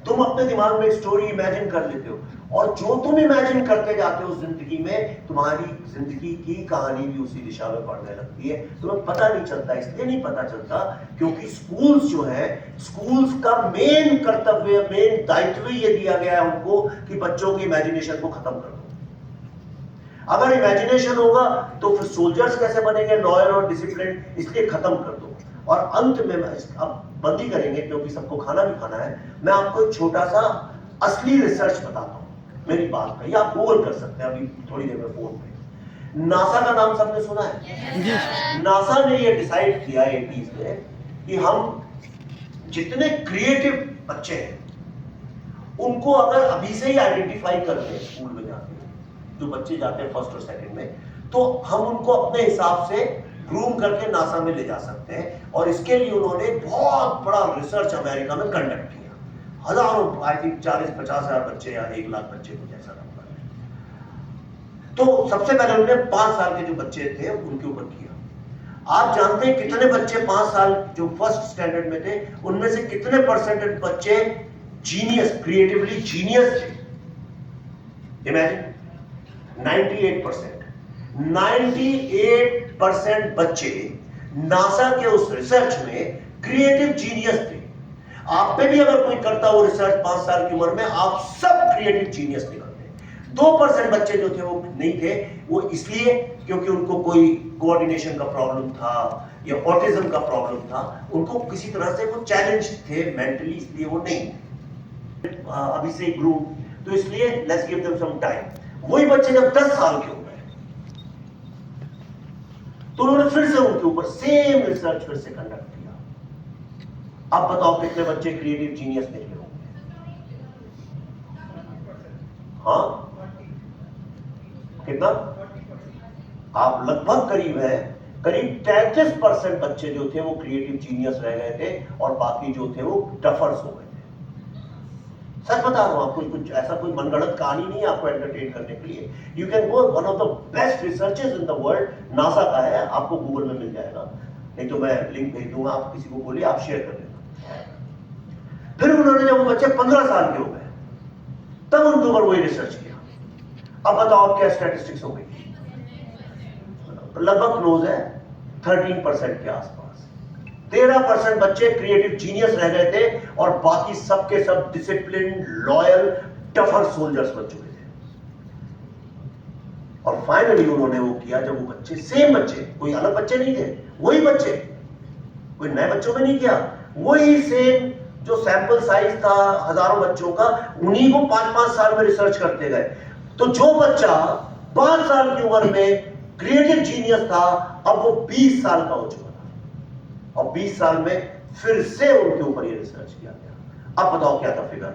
तुम अपने दिमाग में एक स्टोरी इमेजिन कर लेते हो, और जो तुम इमेजिन करते जाते हो जिंदगी में, तुम्हारी जिंदगी की कहानी भी उसी दिशा में बढ़ने लगती है। तुम्हें पता नहीं चलता। इसलिए नहीं पता चलता क्योंकि स्कूल्स जो है, स्कूल्स का मेन कर्तव्य, मेन दायित्व ये दिया गया है उनको कि बच्चों की इमेजिनेशन को खत्म कर दो। अगर इमेजिनेशन होगा तो फिर सोल्जर्स कैसे बनेंगे, लॉयर और डिसिप्लिन? इसलिए खत्म कर दो। और अंत में अब बंद ही करेंगे क्योंकि सबको खाना भी खाना है। मैं आपको एक छोटा सा असली रिसर्च बताता हूँ मेरी बात का, या आप गूगल कर सकते हैं अभी थोड़ी देर में फोन पे। नासा का नाम सबने सुना है? नासा ने ये डिसाइड किया 80s में कि हम जितने क्रिएटिव बच्चे हैं उनको अगर अभी से ही आइडेंटिफाई करते हैं स्कूल में जाते हैं, जो बच्चे जाते हैं 1st और 2nd में, तो हम उनको अपने हिसाब से ग्रूम करके नासा में ले जा सकते हैं। और इसके लिए उन्होंने बहुत बड़ा रिसर्च अमेरिका में कंडक्ट किया। हजारों, आई थिंक 40-50 हजार बच्चे या 1 लाख बच्चे को जैसा नंबर है। तो सबसे पहले उन्होंने 5 साल के जो बच्चे थे उनके ऊपर किया। आप जानते हैं कितने बच्चे 5 साल जो 1st स्टैंडर्ड में थे, उनमें से कितने परसेंटेज बच्चे जीनियस, क्रिएटिवली जीनियस थे? इमेजिन, 98%। 98% बच्चे नासा के उस रिसर्च में क्रिएटिव जीनियस थे। आप पे भी अगर कोई करता हो रिसर्च 5 साल की उम्र में, आप सब क्रिएटिव जीनियस निकलते हैं। 2% बच्चे जो थे वो नहीं थे, वो इसलिए क्योंकि उनको कोई कोऑर्डिनेशन का प्रॉब्लम था या ऑटिज्म का प्रॉब्लम था, उनको किसी तरह से वो चैलेंज थे मेंटली, इसलिए वो नहीं अभी से ग्रो, तो इसलिए let's give them some time. वही बच्चे जब 10 साल के हो गए तो उन्होंने फिर से उनके ऊपर सेम रिसर्च फिर से कंडक्ट किया। अब बताओ कितने बच्चे क्रिएटिव जीनियस निकले होंगे? हाँ, कितना? आप लगभग करीब है, करीब 33% बच्चे जो थे वो क्रिएटिव जीनियस रह गए थे और बाकी जो थे वो टफर्स हो गए थे। सच बता रहा हूं आपको, कुछ ऐसा कोई मनगढ़ंत कहानी नहीं है आपको एंटरटेन करने के लिए। You can go, one of the best researches in the world NASA का है, आपको गूगल में मिल जाएगा, नहीं तो मैं लिंक भेज दूंगा, आप किसी को बोलिए आप शेयर कर देना। फिर उन्होंने जब वो बच्चे 15 साल के हो गए तब उनके ऊपर वही रिसर्च किया। अब बताओ अब क्या स्टैटिस्टिक्स हो गई? लगभग क्लोज है 13% के आसपास। 13% बच्चे क्रिएटिव जीनियस रह गए थे और बाकी सब के सब डिसिप्लिन, लॉयल, टफर सोल्जर्स बन चुके थे। और फाइनली उन्होंने वो किया, जब वो बच्चे, सेम बच्चे, कोई अलग बच्चे नहीं थे, वही बच्चे, कोई नए बच्चों में नहीं किया, वही सेम जो सैंपल साइज था हजारों बच्चों का, उन्हीं को 5-5 साल में रिसर्च करते गए। तो जो बच्चा 5 साल की उम्र में क्रिएटिव जीनियस था, अब वो 20 साल का हो चुका था और 20 साल में फिर से उनके ऊपर ये रिसर्च किया गया। अब बताओ क्या था फिगर?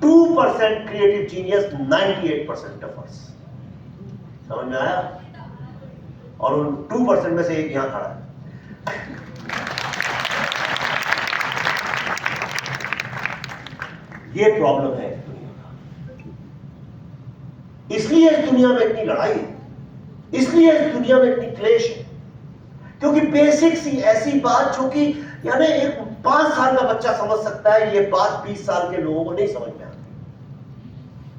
2% creative genius, 98% टफर्स। समझ में आया? और उन 2% में से एक यहां खड़ा है। ये प्रॉब्लम है इस दुनिया का, इसलिए इस दुनिया में इतनी लड़ाई है, इसलिए इस दुनिया में इतनी क्लेश है, क्योंकि बेसिक सी ऐसी बात जो कि यानी एक 5 साल का बच्चा समझ सकता है, ये बात 20 साल के लोगों को नहीं समझ में आती।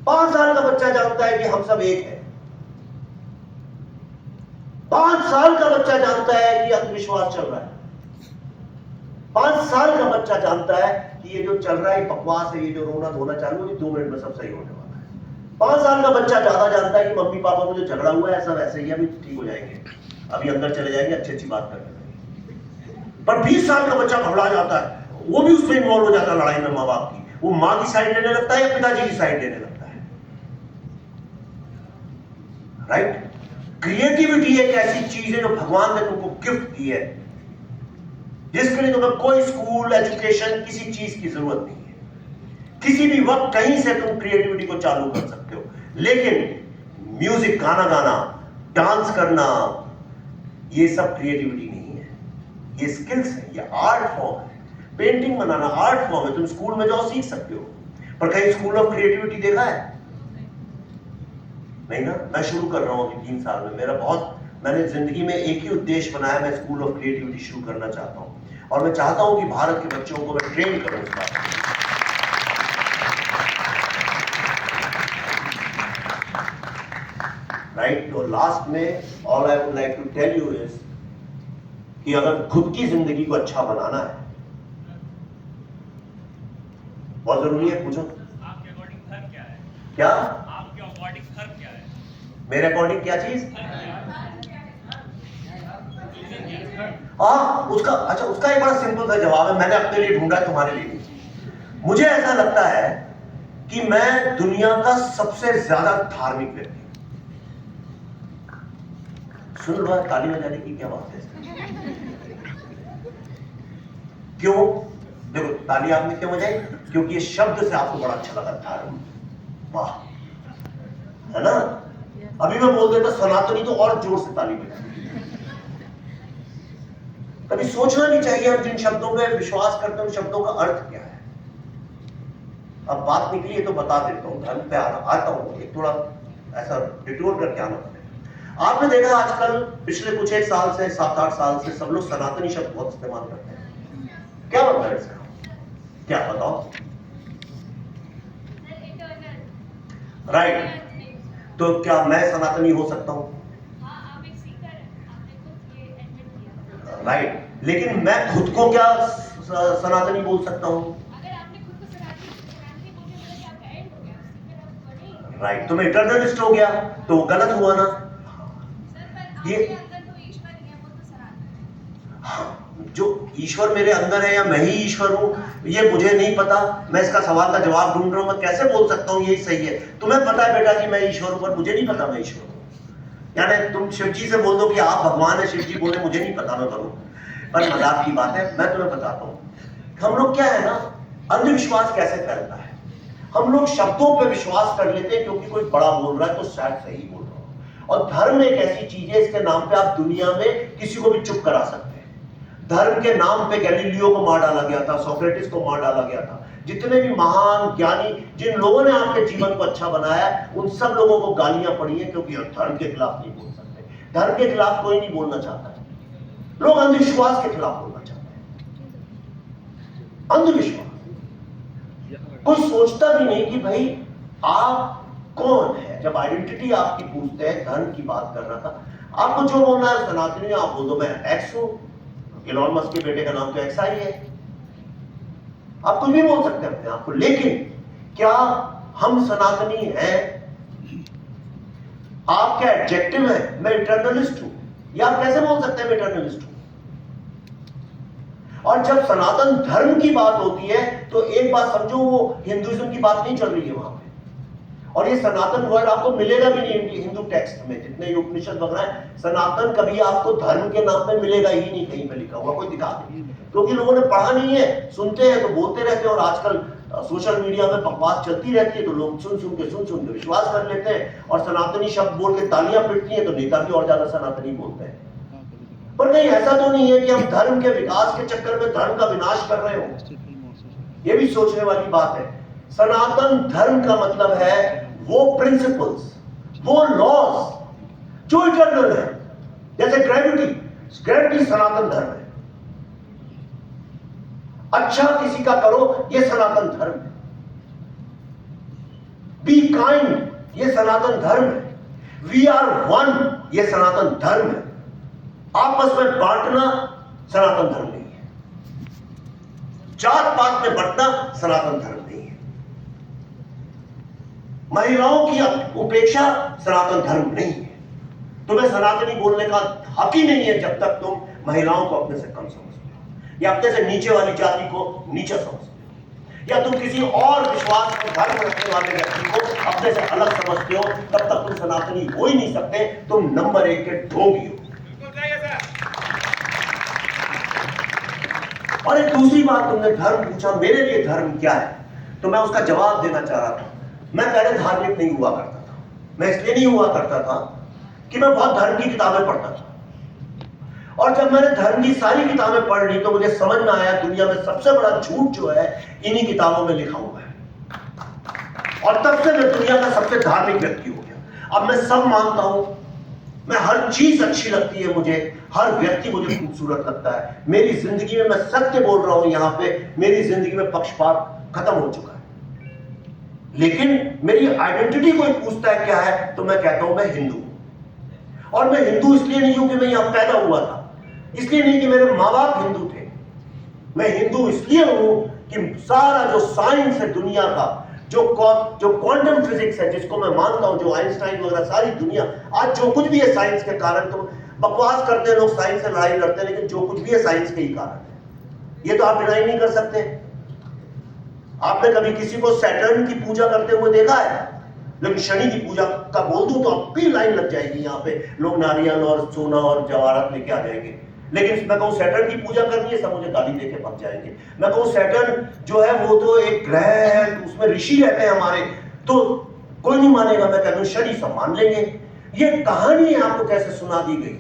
5 साल का बच्चा जानता है कि हम सब एक हैं। 5 साल का बच्चा जानता है कि अंधविश्वास चल रहा है। 5 साल का बच्चा जानता है कि ये जो चल रहा है बकवास है, ये जो रोना धोना चालू है 2 मिनट में सब सही होने वाला है। 5 साल का बच्चा ज्यादा जानता है कि मम्मी पापा में जो झगड़ा हुआ है सब ऐसे ही अभी ठीक हो जाएंगे, अभी अंदर चले जाएंगे, अच्छी अच्छी बात करने लगेंगे। पर 20 साल का बच्चा घबरा जाता है, वो भी उसमें इन्वॉल्व हो जाता है लड़ाई में माँ बाप की, वो माँ की साइड लेने लगता है या पिताजी की साइड लेने लगता है। राइट? क्रिएटिविटी एक ऐसी चीज है जो भगवान ने तुमको गिफ्ट दी है, जिसके लिए तुम्हें कोई स्कूल, एजुकेशन, किसी चीज की जरूरत नहीं है। किसी भी वक्त कहीं से तुम क्रिएटिविटी को चालू कर सकते हो। लेकिन म्यूजिक, गाना गाना, डांस करना, ये सब क्रिएटिविटी नहीं है, ये स्किल्स है, ये आर्ट फॉर्म है। पेंटिंग बनाना आर्ट फॉर्म है, तुम स्कूल में जाओ सीख सकते हो, पर कहीं स्कूल ऑफ क्रिएटिविटी देखा है? नहीं ना। मैं शुरू कर रहा हूं अभी 3 साल में, मैंने जिंदगी में एक ही उद्देश्य बनाया, मैं स्कूल ऑफ क्रिएटिविटी शुरू करना चाहता हूं और मैं चाहता हूं कि भारत के बच्चों को मैं ट्रेन करूं इस बात में। राइट? तो लास्ट में all I would like to tell you is कि अगर खुद की जिंदगी को अच्छा बनाना है, बहुत जरूरी है। पूछो आपके अकॉर्डिंग धर्म क्या है? क्या? आपके अकॉर्डिंग धर्म क्या है? मेरे अकॉर्डिंग क्या चीज? उसका अच्छा, उसका एक बड़ा सिंपल सा जवाब है, मैंने अपने लिए ढूंढा, तुम्हारे लिए नहीं। मुझे ऐसा लगता है कि मैं दुनिया का सबसे ज्यादा धार्मिक व्यक्ति। सुन लो, ताली बजाने की क्या बात है? क्यों? देखो, ताली आपने क्यों बजाई? क्योंकि ये शब्द से आपको बड़ा अच्छा लगा, धर्म। वाह, है ना? अभी मैं बोल देता सनातनी तो और जोर से ताली बजाती। कभी सोचना नहीं चाहिए हम जिन शब्दों पे विश्वास करते हैं उन शब्दों का अर्थ क्या है। अब बात निकली है तो बता देता हूं, धर्म पे आता हूं, एक थोड़ा ऐसा डिटोर करके आना पड़ेगा। आपने देखा आजकल पिछले कुछ 1 साल से 7-8 साल से सब लोग सनातनी शब्द बहुत इस्तेमाल करते हैं। क्या मतलब है इसका? क्या बताओ? राइट। तो क्या मैं सनातनी हो सकता हूं? राइट, लेकिन मैं खुद को क्या सनातनी बोल सकता हूं? अगर आपने खुद को सनातनी बोल के राइट, तो मैं इटर्नलिस्ट हो गया तो वो गलत हुआ ना। सर पर ये- आपके अंदर तो ईश्वर ही है, वो तो सनातन है। हाँ, जो ईश्वर मेरे अंदर है या मैं ही ईश्वर हूं, ये मुझे नहीं पता। मैं इसका सवाल का जवाब ढूंढ रहा हूं, मैं कैसे बोल सकता हूं यही सही है? तुम्हें पता है बेटा कि मैं ईश्वर हूं, पर मुझे नहीं पता मैं ईश्वर हूं। यानी तुम शिव जी से बोल दो कि आप भगवान है, शिव जी बोले मुझे नहीं पता मैं करूं, पर मजाक की बात है। मैं तुम्हें बताता हूं, हम लोग क्या है ना, अंधविश्वास कैसे फैलता है। हम लोग शब्दों पे विश्वास कर लेते हैं क्योंकि कोई बड़ा बोल रहा है तो शायद सही बोल रहा हूं। और धर्म एक ऐसी चीज है, इसके नाम पे आप दुनिया में किसी को भी चुप करा सकते हैं। धर्म के नाम पे गैलीलियो को मार डाला गया था, सोक्रेटिस को मार डाला गया था। जितने भी महान ज्ञानी, जिन लोगों ने आपके जीवन को अच्छा बनाया, उन सब लोगों को गालियां पड़ी हैं क्योंकि धर्म के खिलाफ नहीं बोल सकते। धर्म के खिलाफ कोई नहीं बोलना चाहता है, लोग अंधविश्वास के खिलाफ बोलना चाहते हैं। अंधविश्वास, कोई सोचता भी नहीं कि भाई आप कौन है। जब आइडेंटिटी आपकी पूछते हैं, धर्म की बात कर रहा था, आपको जो बोलना है सनातनी, आप बोल दो मैं एक्स हूं। इलॉन मस्क के बेटे का नाम तो एक्स आई है। आप कुछ भी बोल सकते हैं अपने आप को, लेकिन क्या हम सनातनी हैं? आपका एडजेक्टिव है मैं इटर्नलिस्ट हूं, या आप कैसे बोल सकते हैं मैं इटर्नलिस्ट हूं? और जब सनातन धर्म की बात होती है तो एक बात समझो, वो हिंदुइज्म की बात नहीं चल रही है वहां पे। और ये सनातन वर्ड आपको मिलेगा भी नहीं हिंदू टेक्स्ट में, जितने उपनिषद वगैरह है। सनातन कभी आपको धर्म के नाम पे मिलेगा ही नहीं, कहीं पे लिखा हुआ कोई दिखा दे, क्योंकि लोगों ने पढ़ा नहीं है। सुनते हैं तो बोलते रहते हैं, और आजकल सोशल मीडिया में बकवास चलती रहती है तो लोग सुन सुन के विश्वास कर लेते हैं, और सनातनी शब्द बोल के तालियां पिटती हैं तो नेता भी और ज्यादा सनातनी बोलते हैं। पर नहीं, ऐसा तो नहीं है कि हम धर्म के विकास के चक्कर में धर्म का विनाश कर रहे हो। यह भी सोचने वाली बात है। सनातन धर्म का मतलब है वो प्रिंसिपल्स, वो लॉज जो इटर्नल है। जैसे ग्रेविटी सनातन धर्म है। अच्छा किसी का करो, ये सनातन धर्म है। बी काइंड, ये सनातन धर्म है। वी आर वन, ये सनातन धर्म है। आपस में बांटना सनातन धर्म नहीं है। जात पात में बंटना सनातन धर्म नहीं है। महिलाओं की उपेक्षा सनातन धर्म नहीं है। तुम्हें सनातनी बोलने का हक ही नहीं है जब तक तुम महिलाओं को अपने से कम समझते हो, या अपने से नीचे वाली जाति को नीचा समझते हो, या तुम किसी और विश्वास को धर्म रखने वाले व्यक्ति को अपने से अलग समझते हो, तब तक तुम सनातनी हो ही नहीं सकते। तुम नंबर 1 के ढोंगी हो। और एक दूसरी बात, तुमने धर्म पूछा, मेरे लिए धर्म क्या है, तो मैं उसका जवाब देना चाह रहा था। मैं पहले धार्मिक नहीं हुआ करता था। मैं इसलिए नहीं हुआ करता था कि मैं बहुत धर्म की किताबें पढ़ता था, और जब मैंने धर्म की सारी किताबें पढ़ ली तो मुझे समझ में आया दुनिया में सबसे बड़ा झूठ जो है इन्हीं किताबों में लिखा हुआ है। और तब से मैं दुनिया का सबसे धार्मिक व्यक्ति हो गया। अब मैं सब मानता हूं, मैं हर चीज अच्छी लगती है मुझे, हर व्यक्ति मुझे खूबसूरत लगता है। मेरी जिंदगी में, मैं सत्य बोल रहा हूं यहां पे, मेरी जिंदगी में पक्षपात खत्म हो चुका है। लेकिन मेरी आइडेंटिटी कोई पूछता है क्या है, तो मैं कहता हूं मैं हिंदू हूं। और मैं हिंदू इसलिए नहीं हूं कि मैं यहां पैदा हुआ था, इसलिए नहीं कि मेरे माँ बाप हिंदू थे। मैं हिंदू इसलिए हूं कि सारा जो साइंस है दुनिया का, जो क्वांटम फिजिक्स है जिसको मैं मानता हूं, जो आइंस्टाइन वगैरह सारी दुनिया, आज जो कुछ भी है साइंस के कारण, तो बकवास करते हैं लोग, साइंस से लड़ाई लड़ते हैं, लेकिन जो कुछ भी है साइंस के ही कारण है। ये तो आप डिनाई नहीं कर सकते। आपने कभी किसी को सैटर्न की पूजा करते हुए देखा है? लेकिन शनि की पूजा का बोल दूं तो अब भी लाइन लग जाएगी, यहाँ पे लोग नारियल और सोना और जवाहरात लेके आ जाएंगे। लेकिन मैं कहूं सैटर्न की पूजा करनी है, सब मुझे गाली देके भाग जाएंगे। मैं कहूं सैटर्न जो है वो तो एक ग्रह है, उसमें ऋषि रहते हैं हमारे, तो कोई नहीं मानेगा। मैं कहता हूं शनि सब मान लेंगे। ये कहानी आपको कैसे सुना दी गई,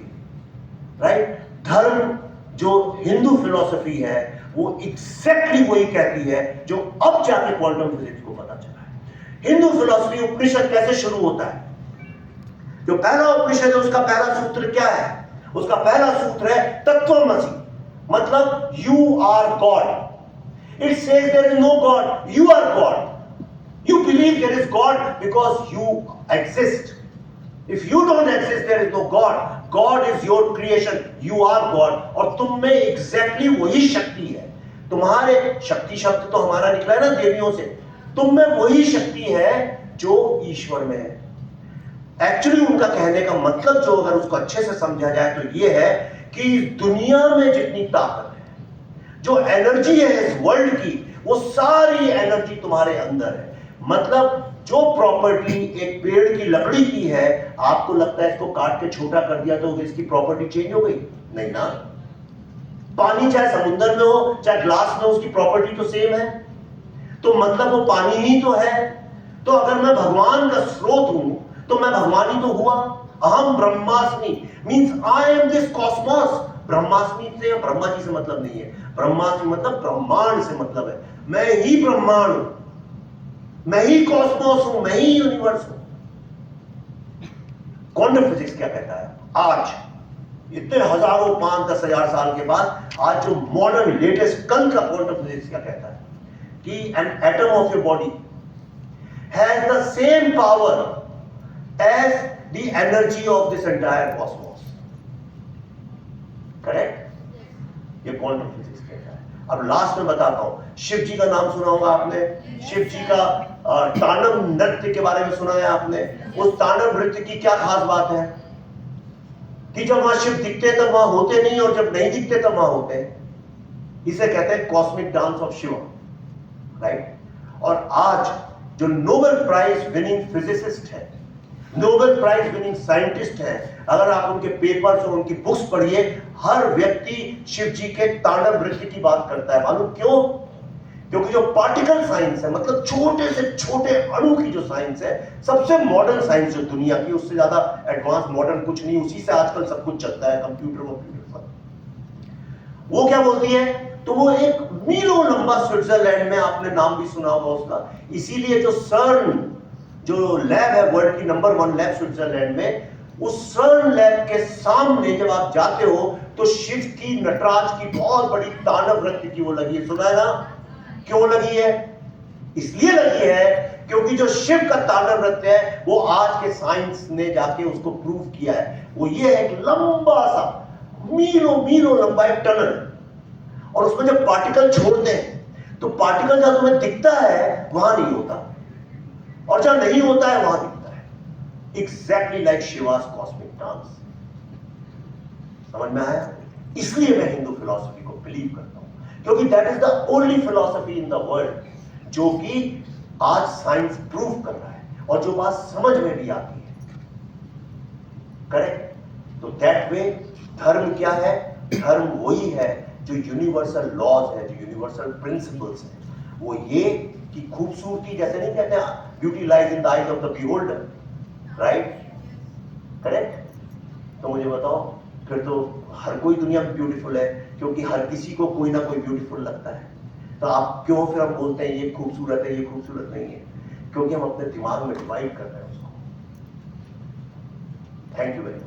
राइट? धर्म जो हिंदू फिलॉसफी है वो एग्जैक्टली वही कहती है जो अब जाके क्वांटम फिजिक्स को पता चला है। हिंदू फिलॉसफी, उपनिषद कैसे शुरू होता है? जो पहला उपनिषद है उसका पहला सूत्र क्या है? उसका पहला सूत्र है तत्वमसि, मतलब you are God. It says there is no God, you are God. You believe there is God because you exist. If you don't exist, there is no God. God is your creation. You are God. और तुम में exactly वही शक्ति है। तुम्हारे शक्ति शब्द तो हमारा निकला है ना देवियों से। तुम में वही शक्ति है जो ईश्वर में है। एक्चुअली उनका कहने का मतलब जो अगर उसको अच्छे से समझा जाए तो ये है कि इस दुनिया में जितनी ताकत है, जो एनर्जी है इस वर्ल्ड की, वो सारी एनर्जी तुम्हारे अंदर है। मतलब जो प्रॉपर्टी एक पेड़ की लकड़ी की है, आपको लगता है इसको काट के छोटा कर दिया तो इसकी प्रॉपर्टी चेंज हो गई? नहीं ना। पानी चाहे समुद्र में हो चाहे ग्लास में, उसकी प्रॉपर्टी तो सेम है। तो मतलब वो पानी ही तो है। तो अगर मैं भगवान का स्रोत हूं तो मैं भगवान ही तो हुआ। अहम ब्रह्मास्मि means I am this Cosmos. ब्रह्मास्मि से या ब्रह्मा जी से मतलब नहीं है, ब्रह्मास्मि मतलब ब्रह्मांड से मतलब है। मैं ही ब्रह्मांड हूं, मैं ही कॉस्मोस हूं, मैं ही यूनिवर्स हूं। क्वांटम फिजिक्स क्या कहता है? आज इतने हजारों 5-10 हजार साल के बाद आज जो मॉडर्न लेटेस्ट कल का क्वांटम फिजिक्स क्या कहता है कि an atom of your body has the same power as the energy of this entire cosmos. Correct? ये क्वांटम फिजिक्स कहता है। अब लास्ट में बताता हूं, शिव जी का नाम सुना होगा आपने। शिव जी का तांडव नृत्य के बारे में सुना है आपने। उस तांडव नृत्य की क्या खास बात है कि जब वहां शिव दिखते तब वहां होते नहीं, और जब नहीं दिखते तब वहां होते हैं। इसे कहते हैं cosmic dance of Shiva, right? और आज जो नोबेल प्राइज विनिंग फिजिसिस्ट है, नोबेल प्राइज विनिंग साइंटिस्ट है, अगर आप उनके पेपर्स और उनकी बुक्स पढ़िए, हर व्यक्ति शिव जी के तांडव नृत्य की बात करता है। मालूम क्यों? क्योंकि जो पार्टिकल साइंस है, मतलब छोटे से छोटे अणु की जो साइंस है, सबसे मॉडर्न साइंस जो दुनिया की, उससे ज्यादा एडवांस मॉडर्न कुछ नहीं, उसी से आजकल सब कुछ चलता है, कंप्यूटर सब। वो क्या बोलती है? तो वो एक मीलों लंबा स्विट्जरलैंड में, आपने नाम भी सुना होगा उसका, इसीलिए जो सर्न जो लैब है वर्ल्ड की नंबर 1 लैब स्विट्जरलैंड में, उस सर्न लैब के सामने जब आप जाते हो तो शिव की, नटराज की बहुत बड़ी तांडव नृत्य की वो लगी है। सुना है ना? क्यों लगी है? इसलिए लगी है क्योंकि जो शिव का तांडव नृत्य है वो आज के साइंस ने जाके उसको प्रूव किया है। वो ये है कि लंबा सा, मीलों मीलों लंबा एक टनल, और उसमें जब पार्टिकल छोड़ते हैं तो पार्टिकल जहां तुम्हें दिखता है वहां नहीं होता, और जहां नहीं होता है वहां दिखता है। Exactly like Shivas cosmic dance. समझ में आया? इसलिए मैं हिंदू फिलॉसफी को बिलीव करता हूं, क्योंकि that is the only philosophy in the world जो कि आज साइंस प्रूव कर रहा है और जो बात समझ में भी आती है। करेक्ट? तो दैट वे धर्म क्या है? धर्म वही है जो यूनिवर्सल लॉज है, जो यूनिवर्सल प्रिंसिपल्स है। वो ये कि खूबसूरती, जैसे नहीं कहते beauty lies in the eyes of the beholder, right? Correct? तो मुझे बताओ, फिर तो हर कोई दुनिया में ब्यूटीफुल है, क्योंकि हर किसी को कोई ना कोई ब्यूटीफुल लगता है। तो आप क्यों फिर हम बोलते हैं ये खूबसूरत है, ये खूबसूरत नहीं है? क्योंकि हम अपने दिमाग में डिवाइड कर रहे हैं उसको। Thank you very much.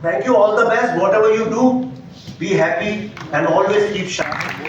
Thank you, all the best. Whatever you do, be happy and always keep shining.